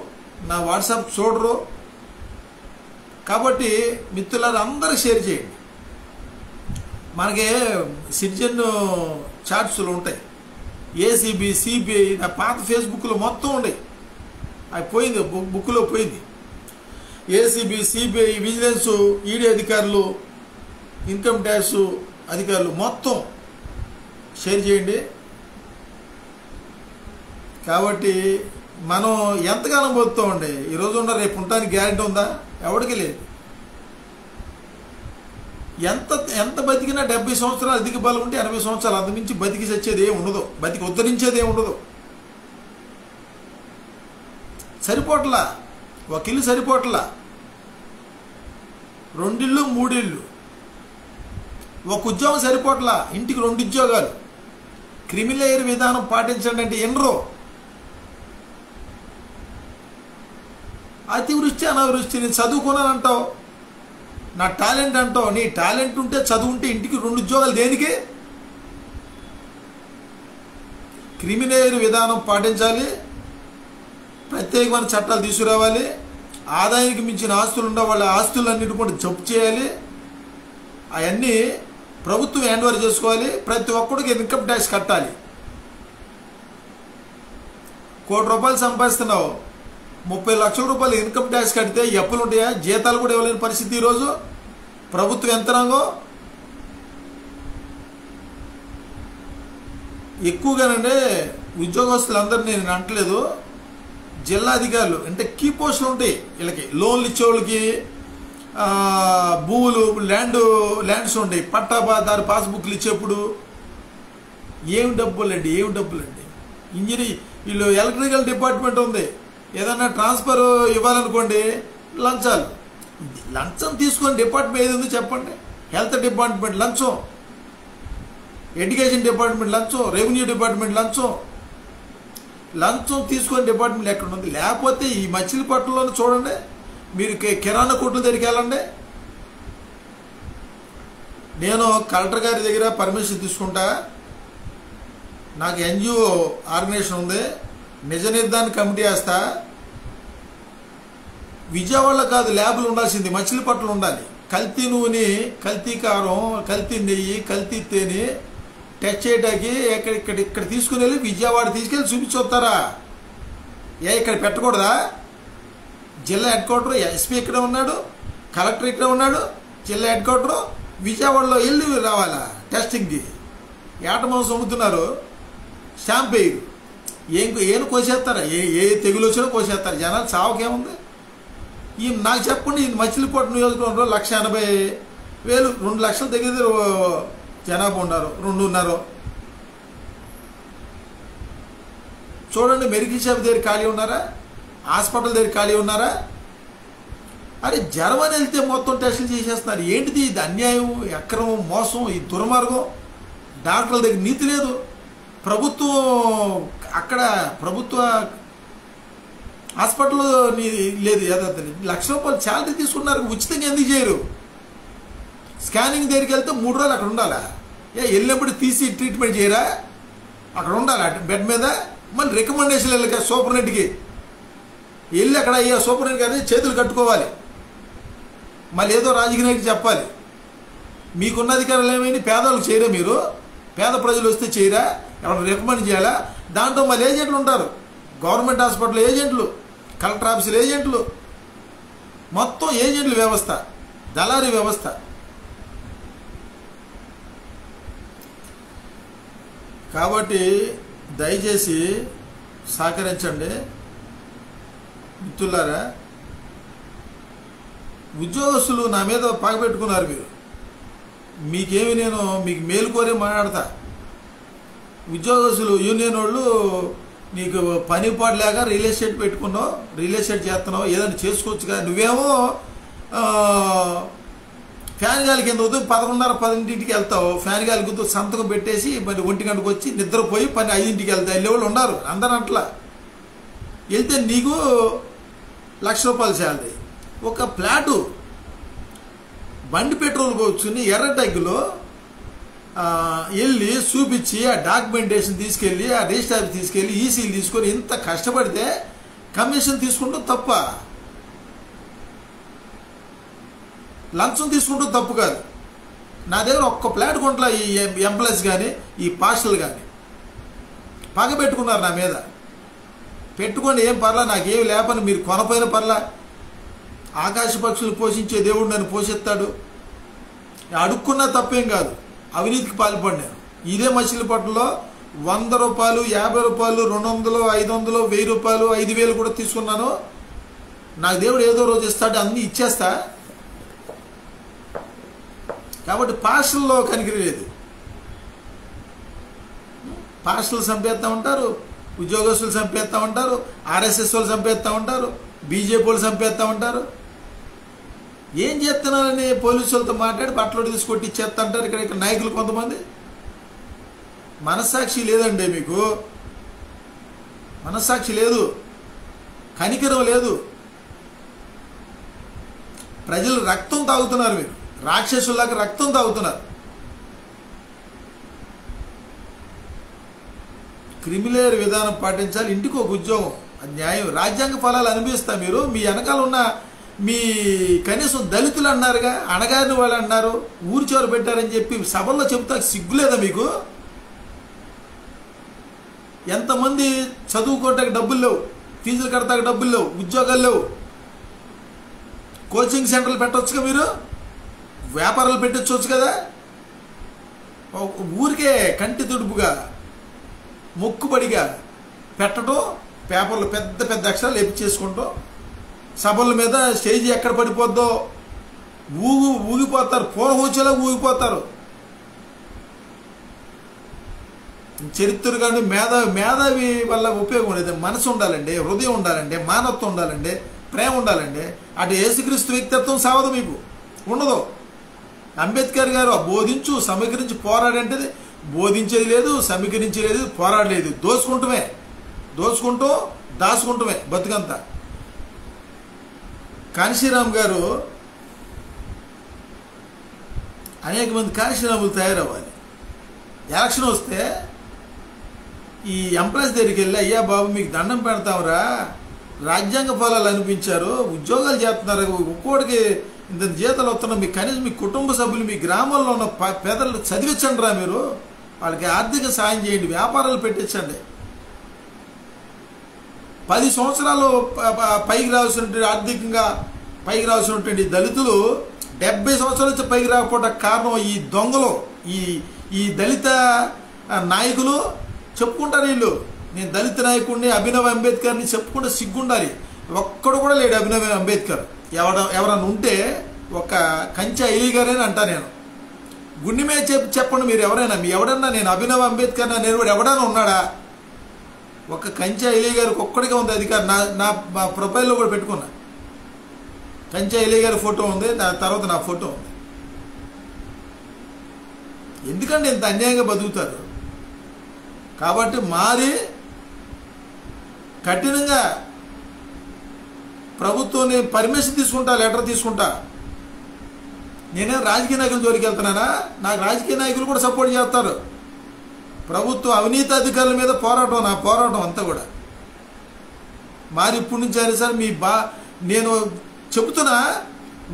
నా వాట్సాప్ చూడరు. కాబట్టి మిత్రులారా అందరూ షేర్ చేయండి. మనకి సిటిజన్ చార్ట్స్లు ఉంటాయి, ఏసీబీ, సిబిఐ, నా పాత ఫేస్బుక్లో మొత్తం ఉన్నాయి. అవి పోయింది, బుక్లో పోయింది. ఏసీబీ, సిబిఐ, విజిలెన్స్, ఈడీ అధికారులు, ఇన్కమ్ ట్యాక్స్ అధికారులు మొత్తం షేర్ చేయండి. కాబట్టి మనం ఎంతగానో పోతామండి. ఈరోజు ఉన్న రేపు ఉండడానికి గ్యారెంటీ ఉందా? ఎవరికి లేదు. ఎంత బతికినా 70 సంవత్సరాలు అధిక బలం ఉంటే 80 సంవత్సరాలు అంతమించి బతికి చచ్చేది ఏమి ఉండదు, బతికి ఉద్ధరించేది ఏమి ఉండదు. సరిపోట్లా, ఒక ఇల్లు సరిపోట్లా, 2 ఇళ్ళు 3 ఇళ్ళు, ఒక ఉద్యోగం సరిపోట్లా, ఇంటికి 2 ఉద్యోగాలు. క్రిమిలేయర్ విధానం పాటించండి అంటే ఎనరో. అతివృష్టి అనావృష్టి, నేను చదువుకున్నానంటావు, నా టాలెంట్ అంటావు. నీ టాలెంట్ ఉంటే, చదువు ఉంటే ఇంటికి 2 ఉద్యోగాలు దేనికి? క్రిమిలేయర్ విధానం పాటించాలి, ప్రత్యేకమైన చట్టాలు తీసుకురావాలి, ఆదాయానికి మించిన ఆస్తులు ఉండే వాళ్ళ ఆస్తులన్నిటి కూడా జప్తు చేయాలి, అవన్నీ ప్రభుత్వం హ్యాండ్ ఓవర్ చేసుకోవాలి. ప్రతి ఒక్కడికి ఇన్కమ్ ట్యాక్స్ కట్టాలి. 1 కోటి రూపాయలు సంపాదిస్తున్నావు, 30 లక్షల రూపాయలు ఇన్కమ్ ట్యాక్స్ కడితే అప్పులు ఉంటాయా? జీతాలు కూడా ఇవ్వలేని పరిస్థితి ఈరోజు ప్రభుత్వ యంత్రాంగం. ఎక్కువగానంటే ఉద్యోగస్తులందరినీ నేను అంటలేదు, జిల్లా అధికారులు అంటే కీ పోస్టులు ఉంటాయి వీళ్ళకి, లోన్లు ఇచ్చేవాళ్ళకి, భూములు ల్యాండ్స్ ఉంటాయి, పట్టాదారు పాస్బుక్లు ఇచ్చేప్పుడు ఏమి డబ్బులండి, ఇంజనీరింగ్ వీళ్ళు ఎలక్ట్రికల్ డిపార్ట్మెంట్ ఉంది, ఏదన్నా ట్రాన్స్ఫర్ ఇవ్వాలనుకోండి లంచాలు. లంచం తీసుకొని డిపార్ట్మెంట్ ఏది ఉంది చెప్పండి? హెల్త్ డిపార్ట్మెంట్ లంచం, ఎడ్యుకేషన్ డిపార్ట్మెంట్ లంచం, రెవెన్యూ డిపార్ట్మెంట్ లంచం తీసుకొని డిపార్ట్మెంట్ ఎక్కడ ఉంది? లేకపోతే ఈ మచిలీపట్నంలో చూడండి, మీరు కిరాణా కొట్ల దగ్గరికి వెళ్ళండి. నేను కలెక్టర్ గారి దగ్గర పర్మిషన్ తీసుకుంటా, నాకు ఎన్జిఓ ఆర్గనైజేషన్ ఉంది, నిజ నిర్ధారణ కమిటీ వేస్తా. విజయవాడలో కాదు ల్యాబులు ఉండాల్సింది, మచిలీపట్నం ఉండాలి. కల్తీ నూనె, కల్తీ కారం, కల్తీ నెయ్యి, కల్తీ తేనె టెస్ట్ చేయడానికి ఇక్కడ తీసుకుని వెళ్ళి విజయవాడ తీసుకెళ్ళి చూపించొస్తారా? ఇక్కడ పెట్టకూడదా? జిల్లా హెడ్ క్వార్టర్ ఎస్పీ ఇక్కడ ఉన్నాడు, కలెక్టర్ ఇక్కడ ఉన్నాడు, జిల్లా హెడ్ క్వార్టర్ విజయవాడలో వెళ్ళి రావాలా టెస్టింగ్కి? ఏట మాంసం అమ్ముతున్నారు, స్టాంప్ వేయరు, ఏం కోసేస్తారా? ఏ తెగులు వచ్చినా కోసేస్తారు. జనాలు చావుకేముంది? ఈ నాకు చెప్పండి, ఈ మచిలీపట్నం నియోజకవర్గంలో 1,80,000 2 లక్షల దగ్గర జనాభా ఉన్నారు, 2.5. చూడండి, మెడికల్ షాప్ దగ్గర ఖాళీ ఉన్నారా? హాస్పిటల్ దగ్గర ఖాళీ ఉన్నారా? అరే జ్వరం అని వెళ్తే మొత్తం టెస్టులు చేసేస్తున్నారు. ఏంటిది ఇది? అన్యాయం, అక్రమం, మోసం, ఈ దుర్మార్గం. డాక్టర్ల దగ్గర నీతి లేదు. ప్రభుత్వం అక్కడ ప్రభుత్వ హాస్పిటల్లో లేదు యథార్థ. 1,00,000 రూపాయలు శాలరీ తీసుకున్నారు, ఉచితంగా ఎందుకు చేయరు? స్కానింగ్ దగ్గరికి వెళ్తే 3 రోజులు అక్కడ ఉండాలా? వెళ్ళినప్పుడు తీసి ట్రీట్మెంట్ చేయరా? అక్కడ ఉండాలా బెడ్ మీద? మళ్ళీ రికమెండేషన్ వెళ్ళక సూపరింటెండెంట్కి వెళ్ళి అక్కడ అయ్యా సూపరింటెండెంట్ గారిని చేతులు కట్టుకోవాలి, మళ్ళీ ఏదో రాజకీయ నాయకుడికి చెప్పాలి. మీకున్న అధికారులు ఏమైనా పేదవాళ్ళు చేయరా? మీరు పేద ప్రజలు వస్తే చేయరా? ఎవరు రికమెండ్ చేయాలా? దాంట్లో మళ్ళీ ఏజెంట్లు ఉంటారు, గవర్నమెంట్ హాస్పిటల్ ఏజెంట్లు, కలెక్టర్ ఆఫీసులు ఏజెంట్లు, మొత్తం ఏజెంట్ల వ్యవస్థ, దళారీ వ్యవస్థ. కాబట్టి దయచేసి సహకరించండి మిత్రులారా. ఉద్యోగస్తులు నా మీద పగబెట్టుకున్నారు. మీకు మేలు కోరే మాట్లాడతా. ఉద్యోగస్తులు యూనియన్ వాళ్ళు నీకు పని పాటు లేక రియల్ ఎస్టేట్ పెట్టుకున్నావు, రియల్ ఎస్టేట్ చేస్తున్నావు, ఏదైనా చేసుకోవచ్చు కదా. నువ్వేమో ఫ్యాన్ గాలి కింద ఉదయం 11:30-10కి వెళ్తావు, ఫ్యాన్ గాలి గుర్తు సంతకం పెట్టేసి మరి 1 గంటకు వచ్చి నిద్రపోయి 5కి వెళ్తావు. వెళ్ళేవాళ్ళు ఉన్నారు, అందరూ అట్లా వెళ్తే నీకు ₹1,00,000 శాలరీ. ఒక ఫ్లాటు బండి పెట్రోల్ కూర్చుని ఎర్రటగ్గులో వెళ్ళి చూపించి ఆ డాక్యుమెంటేషన్ తీసుకెళ్ళి ఆ రిజిస్టర్ ఆఫీస్ తీసుకెళ్ళి ఈసీలు తీసుకొని ఇంత కష్టపడితే కమిషన్ తీసుకుంటూ తప్ప, లంచం తీసుకుంటూ తప్పు కాదు. నా దగ్గర ఒక్క ఫ్లాట్ కొంట్లా ఈ ఎంప్లాయీస్ కానీ ఈ పాస్టర్లు కానీ పగ పెట్టుకున్నారు నా మీద. పెట్టుకొని ఏం పర్లా, నాకేమి లేపని, మీరు కొనపోయిన పర్లా, ఆకాశ పక్షులు పోషించే దేవుడు నన్ను పోషిస్తాడు, అడుక్కున్నా తప్పేం కాదు. అవినీతికి పాల్పడినాను. ఇదే మచిలీపట్నంలో ₹100, ₹50, ₹200, ₹500, ₹1000, ₹5000 కూడా తీసుకున్నాను. నాకు దేవుడు ఏదో రోజు ఇస్తాడు, అన్నీ ఇచ్చేస్తా. కాబట్టి పాస్టర్లో కనికరి లేదు. పాస్టర్లు చంపేస్తూ ఉంటారు, ఉద్యోగస్తులు చంపేస్తూ ఉంటారు, ఆర్ఎస్ఎస్ వాళ్ళు చంపేస్తూ ఉంటారు, బీజేపీ వాళ్ళు చంపేస్తూ ఉంటారు. ఏం చేస్తున్నారని పోలీసులతో మాట్లాడి బట్టలు తీసుకొట్టి ఇచ్చేస్తా అంటారు. ఇక్కడ నాయకులు కొంతమంది మనస్సాక్షి లేదండి, మీకు మనస్సాక్షి లేదు, కనికరం లేదు. ప్రజలు రక్తం తాగుతున్నారు, మీరు రాక్షసులాగా రక్తం తాగుతున్నారు. క్రిమినల్ విధానం పాటించాలి, ఇంటికి ఒక ఉద్యోగం, అది న్యాయం. రాజ్యాంగ ఫలాలు అనుభవిస్తా. మీరు మీ వెనకాల ఉన్న మీ కనీసం దళితులు అన్నారుగా, అణగారిన వాళ్ళు అన్నారు, ఊరి చివర పెట్టారని చెప్పి సభల్లో చెబుతా సిగ్గులేదా మీకు? ఎంతమంది చదువుకోవటానికి డబ్బులు లేవు, ఫీజులు కడతానికి డబ్బులు లేవు, ఉద్యోగాలు లేవు. కోచింగ్ సెంటర్లు పెట్టవచ్చుగా, మీరు వ్యాపారాలు పెట్టచ్చు కదా. ఊరికే కంటి తుడుపుగా మొక్కుబడిగా పెట్టడం, పేపర్లు పెద్ద పెద్ద అక్షరాలు వేపించేసుకుంటాం. సభల మీద స్టేజీ ఎక్కడ పడిపోద్దో ఊగిపోతారు, పూర్వహోచేలా ఊగిపోతారు. చరిత్ర కానీ మేధావి వల్ల ఉపయోగం లేదు. మనసు ఉండాలండి, హృదయం ఉండాలండి, మానవత్వం ఉండాలండి, ప్రేమ ఉండాలండి. అటు యేసుక్రీస్తు వ్యక్తిత్వం సావదు మీకు, ఉండదు. అంబేద్కర్ గారు బోధించు సమీకరించి పోరాడంటే బోధించేది లేదు, సమీకరించేది, పోరాడలేదు. దోచుకుంటూ దాచుకుంటమే బతుకంతా. కాశీరామ్ గారు అనేక మంది కాశీరాములు తయారవ్వాలి. ఎలక్షన్ వస్తే ఈ ఎంప్లాయీస్ దగ్గరికి వెళ్ళి, అయ్యా బాబు మీకు దండం పెడతాంరా, రాజ్యాంగ ఫలాలు అనిపించారు, ఉద్యోగాలు చేస్తున్నారు, ఒక్కోడికి ఇంత జీతాలు వస్తున్నా, మీకు కనీసం మీ కుటుంబ సభ్యులు మీ గ్రామాల్లో ఉన్న పేదలు చదివించండి రా, మీరు వాళ్ళకి ఆర్థిక సాయం చేయండి, వ్యాపారాలు పెట్టించండి. 10 సంవత్సరాలు పైకి రావాల్సినటువంటి ఆర్థికంగా పైకి రావాల్సినటువంటి దళితులు 70 సంవత్సరాల నుంచి పైకి రాకపోవడానికి కారణం ఈ దొంగలు, ఈ దళిత నాయకులు చెప్పుకుంటారు. వీళ్ళు నేను దళిత నాయకుడిని, అభినవ్ అంబేద్కర్ని చెప్పుకుంటే సిగ్గుండాలి. ఒక్కడు కూడా లేడు అభినవ్ అంబేద్కర్. ఎవరన్నా ఉంటే ఒక కంచె ఐలీగారని అంటా నేను. గుండె మీద చెప్పండి మీరు ఎవరైనా, నేను అభినవ్ అంబేద్కర్ నేను ఎవడైనా ఉన్నాడా? ఒక కంచె ఐలీ గారికి ఒక్కడిగా ఉంది అధికారం. నా ప్రొఫైల్లో కూడా పెట్టుకున్నా, కంచె ఐలీ గారి ఫోటో ఉంది, దాని తర్వాత నా ఫోటో ఉంది. ఎందుకంటే ఇంత అన్యాయంగా బతుకుతారు? కాబట్టి మారి కఠినంగా ప్రభుత్వం పర్మిషన్ తీసుకుంటా, లెటర్ తీసుకుంటా. నేనేం రాజకీయ నాయకుల జోలికి వెళ్తున్నానా? నాకు రాజకీయ నాయకులు కూడా సపోర్ట్ చేస్తారు. ప్రభుత్వ అవినీతి అధికారుల మీద పోరాటం, నా పోరాటం అంతా కూడా. మారి ఇప్పటి నుంచి అయినా సరే నేను చెబుతున్నా,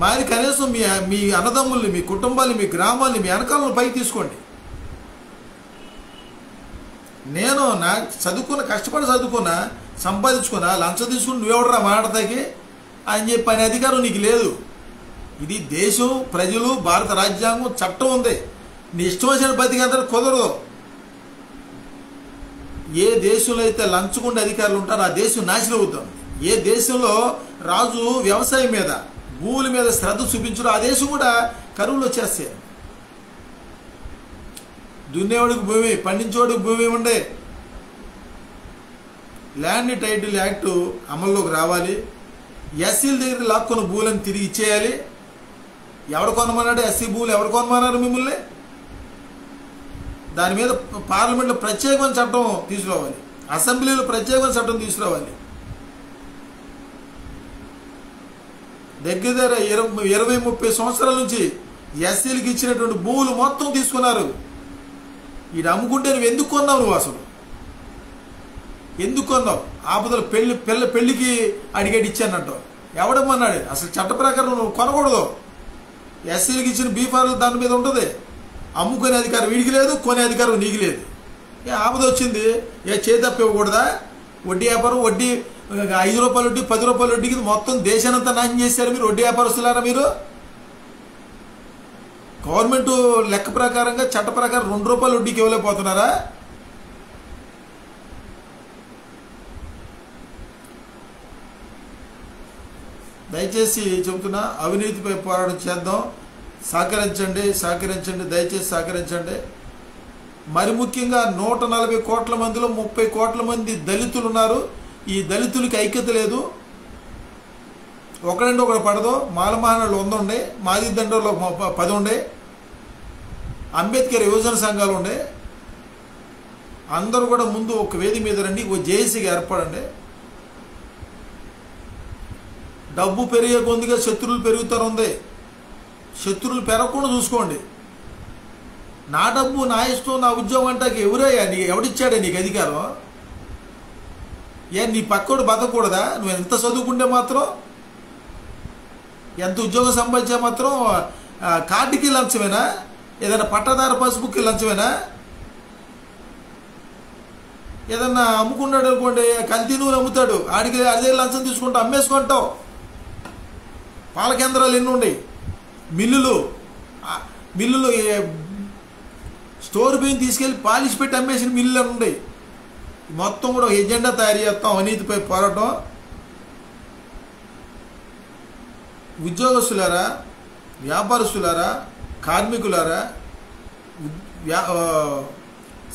మారి కనీసం మీ అన్నదమ్ముల్ని, మీ కుటుంబాన్ని, మీ గ్రామాల్ని, మీ వెనకాలను పైకి తీసుకోండి. నేను కష్టపడి చదువుకున్నా, సంపాదించుకున్నా, లంచం తీసుకుని నువ్వెవడరా మాట్లాడతాకి అని చెప్పి అనే అధికారం నీకు లేదు. ఇది దేశం, ప్రజలు, భారత రాజ్యాంగం, చట్టం ఉంది. నీ ఇష్టం వచ్చిన బతికేంత కుదరదు. ఏ దేశంలో అయితే లంచగొండ అధికారులు ఉంటారో ఆ దేశం నాశనం అవుతుంది. ఏ దేశంలో రాజు వ్యవసాయం మీద, భూముల మీద శ్రద్ధ చూపించరు, ఆ దేశం కూడా కరువులు వచ్చేస్తాయి. దున్నేవాడికి భూమి, పండించేవాడికి భూమి ఉండే. ల్యాండ్ టైటిల్ యాక్ట్ అమల్లోకి రావాలి. ఎస్సీల దగ్గర లాక్కున్న భూములను తిరిగి ఇచ్చేయాలి. ఎవడు కొనమన్నాడు? ఎస్సీ భూములు ఎవరు కొనమన్నారు మిమ్మల్ని? దాని మీద పార్లమెంట్లో ప్రత్యేకమైన చట్టం తీసుకురావాలి, అసెంబ్లీలో ప్రత్యేకమైన చట్టం తీసుకురావాలి. దగ్గర దగ్గర 20-30 సంవత్సరాల నుంచి ఎస్సీలకు ఇచ్చినటువంటి భూములు మొత్తం తీసుకున్నారు. ఇది అమ్ముకుంటే నువ్వు ఎందుకు కొన్నావు? నువ్వు అసలు ఎందుకు కొన్నావు? ఆపదలు పెళ్లికి అడిగేటి ఇచ్చానంటావు. ఎవడమ్మన్నాడు? అసలు చట్ట ప్రకారం నువ్వు కొనకూడదు. ఎస్సీలకు ఇచ్చిన బీఫార్లు దాని మీద ఉంటుంది. అమ్ముకునే అధికారం వీడికి లేదు, కొనే అధికారం నీకు లేదు. ఏ ఆపద వచ్చింది, ఏ చేతప్ప ఇవ్వకూడదా? వడ్డీ వ్యాపారం, వడ్డీ 5 రూపాయల వడ్డీ, 10 రూపాయల వడ్డీకి మొత్తం దేశానంతా నాశనం చేశారు మీరు. వడ్డీ వ్యాపారస్తులారా మీరు. గవర్నమెంట్ లెక్క ప్రకారంగా చట్ట ప్రకారం 2 రూపాయల వడ్డీకి ఇవ్వలేకపోతున్నారా? దయచేసి చెబుతున్నా, అవినీతిపై పోరాటం చేద్దాం. సహకరించండి, దయచేసి సహకరించండి. మరి ముఖ్యంగా 140 కోట్ల మందిలో 30 కోట్ల మంది దళితులు ఉన్నారు. ఈ దళితులకి ఐక్యత లేదు. ఒకడంటే ఒకడు పడదు. మాలమహానాడు 100 ఉండే, మాది దండలో 10 ఉండే, అంబేద్కర్ యువజన సంఘాలు ఉండే. అందరూ కూడా ముందు ఒక వేదిక మీద రండి, ఓ జేఏసీగా ఏర్పడండి. డబ్బు పెరిగే కొద్దిగా శత్రువులు పెరుగుతారు ఉంది. శత్రువులు పెరగకుండా చూసుకోండి. నా డబ్బు నా ఇష్టం, నా ఉద్యోగం అంటే ఎవరయ్యా? ఎవడిచ్చాడే నీకు అధికారం? నీ పక్కోడు బతకూడదా? నువ్వు ఎంత చదువుకుంటే మాత్రం, ఎంత ఉద్యోగం సంపాదించే మాత్రం కార్డుకి లంచమేనా? ఏదైనా పట్టదార పసుపుకి లంచమేనా? ఏదన్నా అమ్ముకున్నాడు అనుకోండి, కల్తీ నూనె అమ్ముతాడు, ఆడికి అదే లంచం తీసుకుంటూ అమ్మేసుకుంటావు. పాల కేంద్రాలు ఎన్ని ఉన్నాయి? మిల్లులు స్టోర్ బియ్యం తీసుకెళ్ళి పాలిష్ పెట్టి అమ్మేసిన మిల్లులు అని ఉన్నాయి. మొత్తం కూడా ఎజెండా తయారు చేస్తాం అవినీతిపై పోరాటం. ఉద్యోగస్తులారా, వ్యాపారస్తులారా, కార్మికులారా,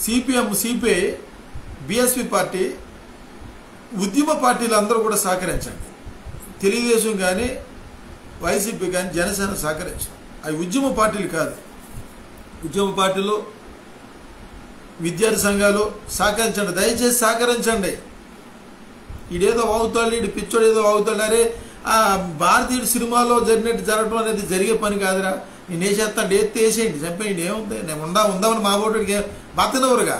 సిపిఎం, సిపిఐ, బిఎస్పి పార్టీ, ఉద్యమ పార్టీలు అందరూ కూడా సహకరించండి. తెలుగుదేశం కానీ వైసీపీ కానీ జనసేన సహకరించండి. అవి ఉద్యమ పార్టీలు కాదు. ఉద్యమ పార్టీలు, విద్యార్థి సంఘాలు సహకరించండి, దయచేసి సహకరించండి. ఈడేదో వాగుతాడు, ఈడు పిచ్చోడు ఏదో వాగుతాడు. అరే భారతీయుడు సినిమాలో జరిగినట్టు జరగడం అనేది జరిగే పని కాదురా. నేను వేసేస్తాను, ఎత్తి వేసేయండి, చంపేయండి, ఏముంది? నేను ఉందామని మా బోటుడికి బతనవరుగా.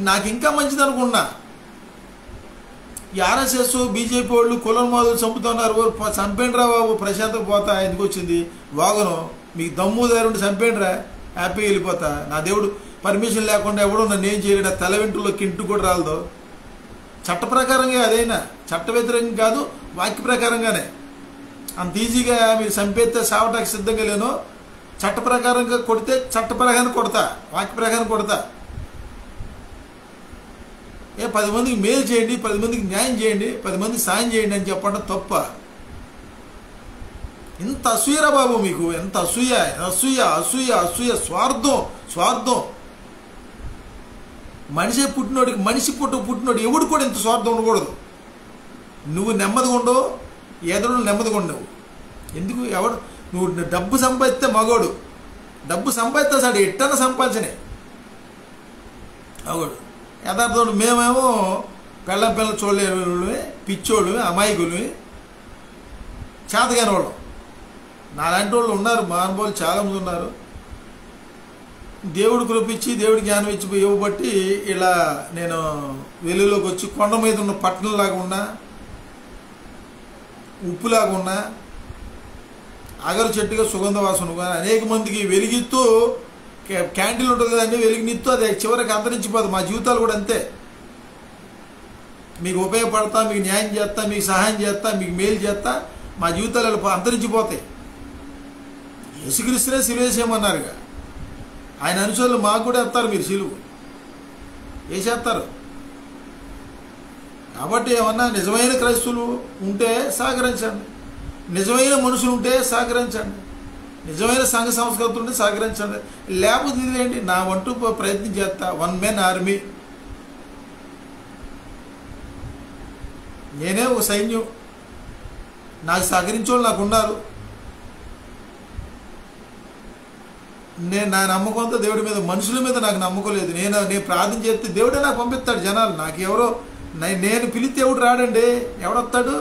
నాకు ఇంకా మంచిది అనుకున్నా. ఈ ఆర్ఎస్ఎస్, బీజేపీ వాళ్ళు కులం మాదులు చంపుతున్నారు. చంపేండ్రా బాబు, ప్రశాంతం పోతా. ఎందుకు వచ్చింది వాగను? మీకు దమ్ము దారుండి చంపేండ్రా, హ్యాపీగా వెళ్ళిపోతా. నా దేవుడు పర్మిషన్ లేకుండా ఎవడో నన్ను ఏం చేయలేడు. తల వెంట్రులో కింటు కూడా రాలదు. చట్ట ప్రకారంగా అదైనా చట్ట వ్యతిరేకం కాదు, వాక్య ప్రకారంగానే. అంత ఈజీగా మీరు చంపేస్తే సావటానికి సిద్ధంగా లేను. చట్ట ప్రకారంగా కొడితే చట్ట ప్రకారం కొడతా, వాక్య ప్రకారం కొడతా. 10 మందికి మేలు చేయండి, 10 మందికి న్యాయం చేయండి, 10 మందికి సాయం చేయండి అని చెప్పడం తప్ప. ఇంత అసూయరా బాబు మీకు? ఎంత అసూయ, అసూయ, అసూయ, అసూయ, స్వార్థం. మనిషి పుట్టినోడికి, మనిషి పుట్టినోడు ఎవడు కూడా ఇంత స్వార్థం ఉండకూడదు. నువ్వు నెమ్మదిగా ఉండవు, ఎదురు నెమ్మదిగా ఉండవు. ఎందుకు? ఎవడు నువ్వు డబ్బు సంపాదిస్తే మగోడు, డబ్బు సంపాదిస్తే సాడు ఎట్టన సంపాదించనే మగోడు. యథార్థం మేమేమో పిల్ల చూడలేని పిచ్చోళ్ళు, అమాయకులు, చేతగాని వాళ్ళు. నాలాంటి వాళ్ళు ఉన్నారు, మహానుభావులు చాలామంది ఉన్నారు. దేవుడు కృపించి, దేవుడి జ్ఞానం ఇచ్చి ఇవ్వబట్టి ఇలా నేను వెలుగులోకి వచ్చి కొండ మీద ఉన్న పట్టణంలాగా ఉన్నా, ఉప్పులాగా ఉన్నా, అగరు చెట్టుగా సుగంధ వాసన అనేక మందికి వెలిగిస్తూ, క్యాండిల్ ఉంటుంది కదండి, వెలిగినిస్తూ అది చివరికి అంతరించిపోతుంది. మా జీవితాలు కూడా అంతే. మీకు ఉపయోగపడతా, మీకు న్యాయం చేస్తా, మీకు సహాయం చేస్తా, మీకు మేలు చేస్తా, మా జీవితాలు అంతరించిపోతాయి. యేసుక్రీస్తునే సిలువేసేయమన్నారుగా. ఆయన అనుచరులు మాకు కూడా ఎత్తారు, మీరు సిలువు వేసేస్తారు. కాబట్టి ఏమన్నా నిజమైన క్రైస్తవులు ఉంటే సహకరించండి, నిజమైన మనుషులు ఉంటే సహకరించండి. నిజమైన సంఘ సంస్కృతి ఉంటే సహకరించండి, లేకపోతే ఇదేంటి నా వంటూ ప్రయత్నం చేస్తా. వన్ మ్యాన్ ఆర్మీ, నేనే ఒక సైన్యం, నాకు సహకరించే వాళ్ళు నాకు ఉన్నారు. నేను నా నమ్మకంతో దేవుడి మీద, మనుషుల మీద నాకు నమ్మకం లేదు. నేను ప్రార్థన చేస్తే దేవుడే నాకు పంపిస్తాడు జనాలు. నాకెవరో నేను పిలిస్తే ఎవడు రాడండి, ఎవడొస్తాడు?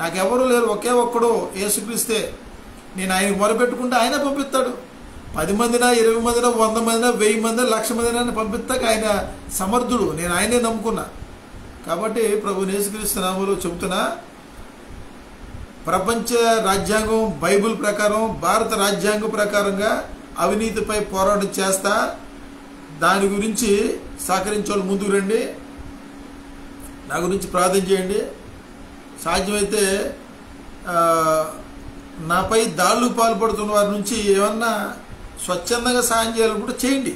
నాకెవరూ లేరు, ఒకే ఒక్కడు యేసుక్రీస్తే. నేను ఆయనకు మొరపెట్టుకుంటే ఆయన పంపిస్తాడు. 10 మందినా 20 మందినా 100 మందినా 1000 మందినా 1,00,000 మందినా పంపిస్తాక ఆయన సమర్థుడు. నేను ఆయనే నమ్ముకున్నా. కాబట్టి ప్రభు యేసుక్రీస్తు నామములో చెబుతున్నా, ప్రపంచ రాజ్యాంగం బైబిల్ ప్రకారం, భారత రాజ్యాంగం ప్రకారంగా అవినీతిపై పోరాటం చేస్తా. దాని గురించి సహకరించే వాళ్ళు ముందుకు రండి, నా గురించి ప్రార్థన చేయండి. సాధ్యమైతే నాపై దాడులు పాల్పడుతున్న వారి నుంచి ఏమన్నా స్వచ్ఛందంగా సాయం చేయాలనుకుంటే చేయండి,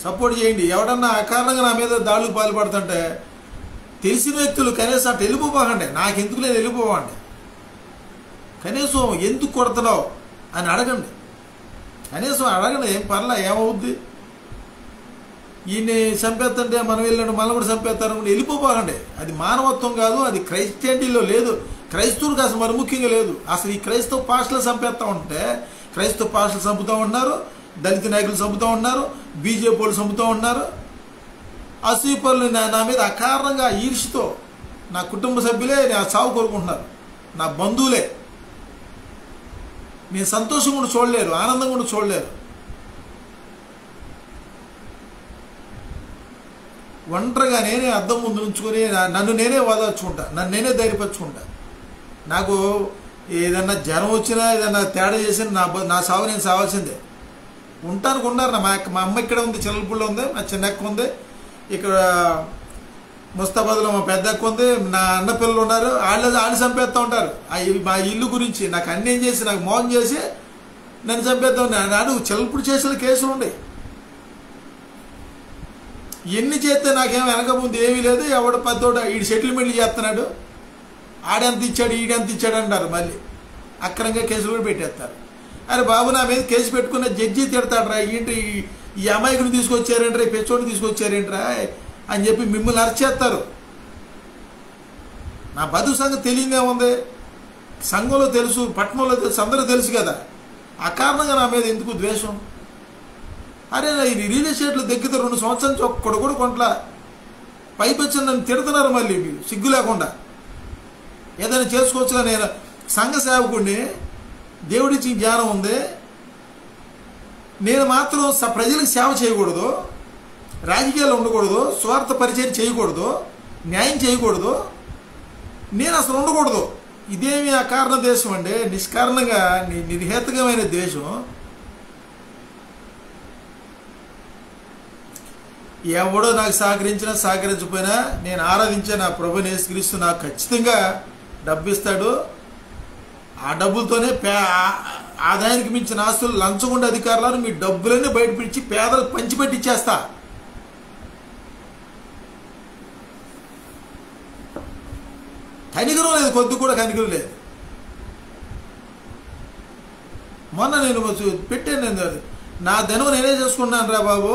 సపోర్ట్ చేయండి. ఎవడన్నా అకారణంగా నా మీద దాడులు పాల్పడుతుంటే తెలిసిన వ్యక్తులు కనీసం అటు వెళ్ళిపోకండి, నాకెందుకు లేదు వెళ్ళిపోవండి, కనీసం ఎందుకు కొడుతున్నావు అని అడగండి. కనీసం అడగండి, ఏం పర్లా, ఏమవుద్ది. ఈయన్ని చంపేస్తుంటే మనం వెళ్ళండి మనం కూడా చంపేస్తారనుకుంటే వెళ్ళిపోకండి. అది మానవత్వం కాదు, అది క్రైస్టియానిటీలో లేదు, క్రైస్తవుడికి అసలు మరి ముఖ్యంగా లేదు. అసలు ఈ క్రైస్తవ పాస్టర్లు చంపేస్తూ ఉంటే, క్రైస్తవ పాస్టర్లు చంపుతూ ఉన్నారు, దళిత నాయకులు చంపుతూ ఉన్నారు, బీజేపీ వాళ్ళు చంపుతూ ఉన్నారు. అసూయపరులు నా మీద అకారణంగా ఈర్ష్యతో నా కుటుంబ సభ్యులే నా చావు కోరుకుంటున్నారు, నా బంధువులే. నేను సంతోషం కూడా చూడలేరు, ఆనందం కూడా చూడలేరు. ఒంటరిగా నేనే అద్దం ముందు ఉంచుకొని నన్ను నేనే ఓదార్చుకుంటా, నన్ను నేనే ధైర్యపరచుకుంటా. నాకు ఏదన్నా జ్వరం వచ్చినా ఏదన్నా తేడా చేసినా నా సావు నేను సావాల్సిందే. ఉంటానికి ఉన్నారు. మా అమ్మ ఇక్కడ ఉంది, చిల్లపూడిలో ఉంది, మా చిన్నక్క ఉంది, ఇక్కడ ముస్తాబాద్లో మా పెద్ద అక్క ఉంది, నా అన్న పిల్లలు ఉన్నారు. వాళ్ళు చంపేస్తూ ఉంటారు. మా ఇల్లు గురించి నాకు అన్యాయం చేసి నాకు మోసం చేసి నన్ను చంపేస్తా ఉన్నారు. నాడు చిల్లపూడి చేసిన కేసులు ఉండే. ఎన్ని చేస్తే నాకేమో వెనక ముందు ఏమీ లేదు. ఎవడు పెద్దోడు ఈడు సెటిల్మెంట్లు చేస్తున్నాడు, ఆడెంత ఇచ్చాడు ఈడెంత ఇచ్చాడు అంటారు. మళ్ళీ అక్రమంగా కేసులు కూడా పెట్టేస్తారు. అరే బాబు, నా మీద కేసు పెట్టుకున్న జడ్జి తిడతాడు రా, ఏంటి ఈ అమాయకుని తీసుకొచ్చారేంట్రా, ఈ పెచ్చోడిని తీసుకొచ్చారేంట్రా అని చెప్పి మిమ్మల్ని అరెస్ట్ చేస్తారు. నా బతుకు సంగతి తెలియదే ఉంది, సంఘంలో తెలుసు, పట్టణంలో తెలుసు, అందరూ తెలుసు కదా. అకారణంగా నా మీద ఎందుకు ద్వేషం? అరే ఈ రియల్ ఎస్టేట్లు దగ్గర 2 సంవత్సరాల నుంచి ఒక్కడు కూడా కొంట్లా పైపెచ్చి నన్ను తిడుతున్నారు. మళ్ళీ మీరు సిగ్గు లేకుండా ఏదైనా చేసుకోవచ్చుగా. నేను సంఘ సేవకుడిని, దేవుడిచ్చిన జ్ఞానం ఉంది. నేను మాత్రం ప్రజలకు సేవ చేయకూడదు, రాజకీయాలు ఉండకూడదు, స్వార్థ పరిచయం చేయకూడదు, న్యాయం చేయకూడదు, నేను అసలు ఉండకూడదు. ఇదేమి అకారణ దేశం అండి, నిష్కారణంగా నిర్హేతుకమైన దేశం. ఎవడో నాకు సహకరించినా సహకరించకపోయినా నేను ఆరాధించే నా ప్రభుని యేసుక్రీస్తు నాకు ఖచ్చితంగా డబ్బు ఇస్తాడు. ఆ డబ్బులతోనే ఆదాయానికి మించిన ఆస్తులు లంచగొండ అధికారులను మీ డబ్బులన్నీ బయట పిలిచి పేదలకు పంచిపెట్టిచ్చేస్తా. కనికరం లేదు, కొద్ది కూడా కనికరం లేదు. మొన్న నేను పెట్టాను, నేను నా ధనం నేనే చేసుకుంటాను రా బాబు,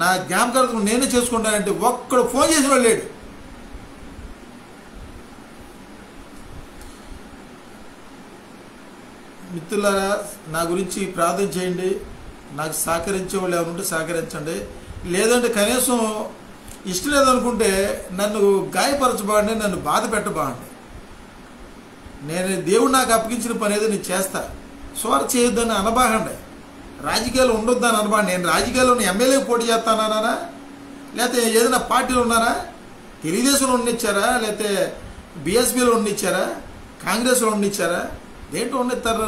నా జ్ఞాపకార్థం నేనే చేసుకుంటానంటే ఒక్కడు ఫోన్ చేసిన వాడు లేడు. మిత్రులారా, నా గురించి ప్రార్థన చేయండి. నాకు సహకరించే వాళ్ళు ఎవరుంటే సహకరించండి. లేదంటే కనీసం ఇష్టం లేదనుకుంటే నన్ను గాయపరచబాండి, నన్ను బాధ పెట్టబాండి. నేను దేవుడు నాకు అప్పగించిన పని ఏదో నేను చేస్తా. స్వార్థ చేయొద్దని అనబాగండి, రాజకీయాలు ఉండొద్దని అనబాండి. నేను రాజకీయాల్లో ఎమ్మెల్యే పోటీ చేస్తానా, లేకపోతే ఏదైనా పార్టీలు ఉన్నారా? తెలుగుదేశంలో ఉండిచ్చారా, లేకపోతే బీఎస్పీలో ఉండిచ్చారా, కాంగ్రెస్లో ఉండిచ్చారా? దేంట్లో ఉండిస్తారు?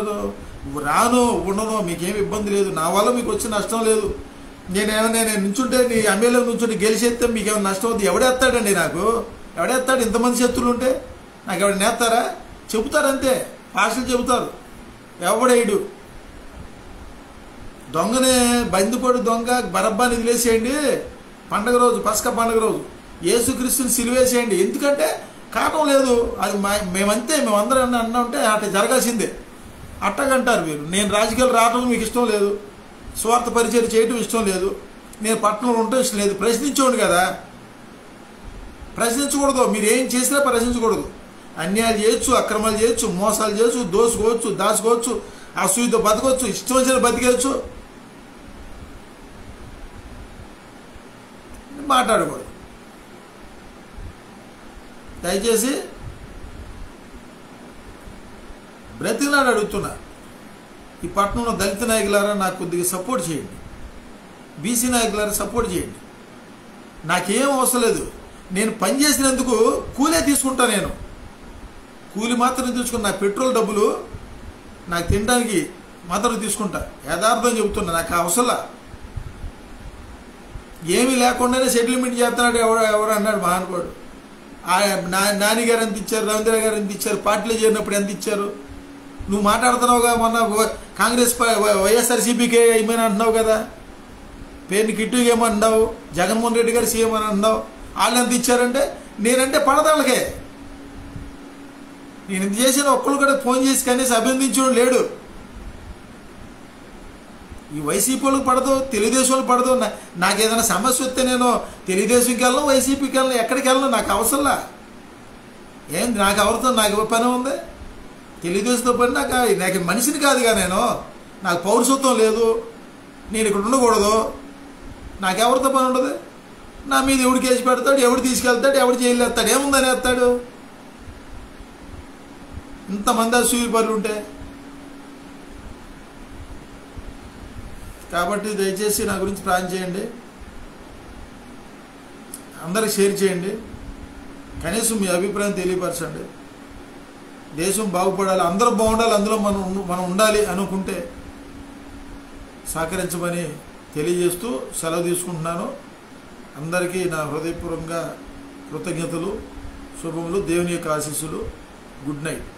రాను ఉండను, మీకేమి ఇబ్బంది లేదు, నా వల్ల మీకు వచ్చిన నష్టం లేదు. నేను నుంచుంటే నీ ఎమ్మెల్యే నుంచుంటే గెలిచేస్తే మీకేమైనా నష్టం అవుతుంది? ఎవడేస్తాడండి నాకు? ఎవడేస్తాడు? ఇంతమంది శత్రులు ఉంటే నాకు ఎవడ నేస్తారా? చెబుతారంతే, భాషలు చెబుతారు. ఎవడేయుడు దొంగనే బందిపోడు దొంగ బరబ్బాని వదిలేసేయండి. పండగ రోజు, పస్కా పండుగ రోజు యేసుక్రీస్తుని సిలువేసేయండి. ఎందుకంటే కారణం లేదు, అది మేమంతే, మేమందరం అన్నా ఉంటే అట్లా జరగాల్సిందే. అట్టగంటారు వీరు. నేను రాజకీయాలు రావడం మీకు ఇష్టం లేదు, స్వార్థ పరిచయం చేయడం ఇష్టం లేదు, నేను పట్టణంలో ఉండటం ఇష్టం లేదు. ప్రశ్నించండి కదా, ప్రశ్నించకూడదు. మీరు ఏం చేసినా ప్రశ్నించకూడదు. అన్యాయాలు చేయొచ్చు, అక్రమాలు చేయొచ్చు, మోసాలు చేయొచ్చు, దోసుకోవచ్చు, దాచుకోవచ్చు, అసూయతో బతకొచ్చు, ఇష్టం వచ్చిన బతికేయచ్చు, మాట్లాడకూడదు. దయచేసి బ్రతికినాడు అడుగుతున్నా, ఈ పట్టణంలో దళిత నాయకులారా నాకు కొద్దిగా సపోర్ట్ చేయండి, బీసీ నాయకులారా సపోర్ట్ చేయండి. నాకేం అవసరం లేదు, నేను పనిచేసినందుకు కూలే తీసుకుంటా. నేను కూలి మాత్రం తీసుకున్నా, నా పెట్రోల్ డబ్బులు నాకు తినడానికి మాత్రం తీసుకుంటా. యథార్థం చెబుతున్నా, నాకు అవసరం ఏమీ లేకుండానే సెటిల్మెంట్ చేస్తున్నాడు. ఎవరు అన్నాడు మహానుభావుడు. నానిగారు ఎంత ఇచ్చారు, రవీంద్ర గారు ఎంత ఇచ్చారు, పార్టీలో చేరినప్పుడు ఎంత ఇచ్చారు? నువ్వు మాట్లాడుతున్నావుగా, మొన్న కాంగ్రెస్ వైఎస్ఆర్సీపీకే ఏమైనా అంటున్నావు కదా, పేరుని కిట్టుగా ఏమన్నావు, జగన్మోహన్ రెడ్డి గారు సీఎం అని అన్నావు. వాళ్ళు ఎంత ఇచ్చారంటే నేనంటే పడదాళ్ళకే. నేను ఇంత చేసిన ఒక్కళ్ళు కూడా ఫోన్ చేసి కనీసం అభినందించడం లేడు. ఈ వైసీపీ వాళ్ళకి పడదు, తెలుగుదేశం వాళ్ళకి పడదు. నాకు ఏదైనా సమస్య వస్తే నేను తెలుగుదేశంకి వెళ్ళను, వైసీపీకి వెళ్ళను, ఎక్కడికి వెళ్ళను, నాకు అవసరంలా. ఏం నాకు ఎవరితో నాకు పని ఉంది? తెలుగుదేశంతో పని నాకు మనిషిని కాదుగా నేను, నాకు పౌరసత్వం లేదు, నేను ఇక్కడ ఉండకూడదు, నాకెవరితో పని ఉండదు. నా మీద ఎవడు కేసు పెడతాడు, ఎవడు తీసుకెళ్తాడు, ఎవడు జైలు వేస్తాడు, ఏముందని వేస్తాడు? ఇంతమంది అసూయ పనులు ఉంటే. కాబట్టి దయచేసి నా గురించి ప్లాన్ చేయండి, అందరికి షేర్ చేయండి, కనీసం మీ అభిప్రాయం తెలియపరచండి. దేశం బాగుపడాలి, అందరూ బాగుండాలి, అందులో మనం ఉండాలి అనుకుంటే సహకరించమని తెలియజేస్తూ సెలవు తీసుకుంటున్నాను. అందరికీ నా హృదయపూర్వకంగా కృతజ్ఞతలు, శుభములు, దేవుని యొక్క ఆశీస్సులు. Good night.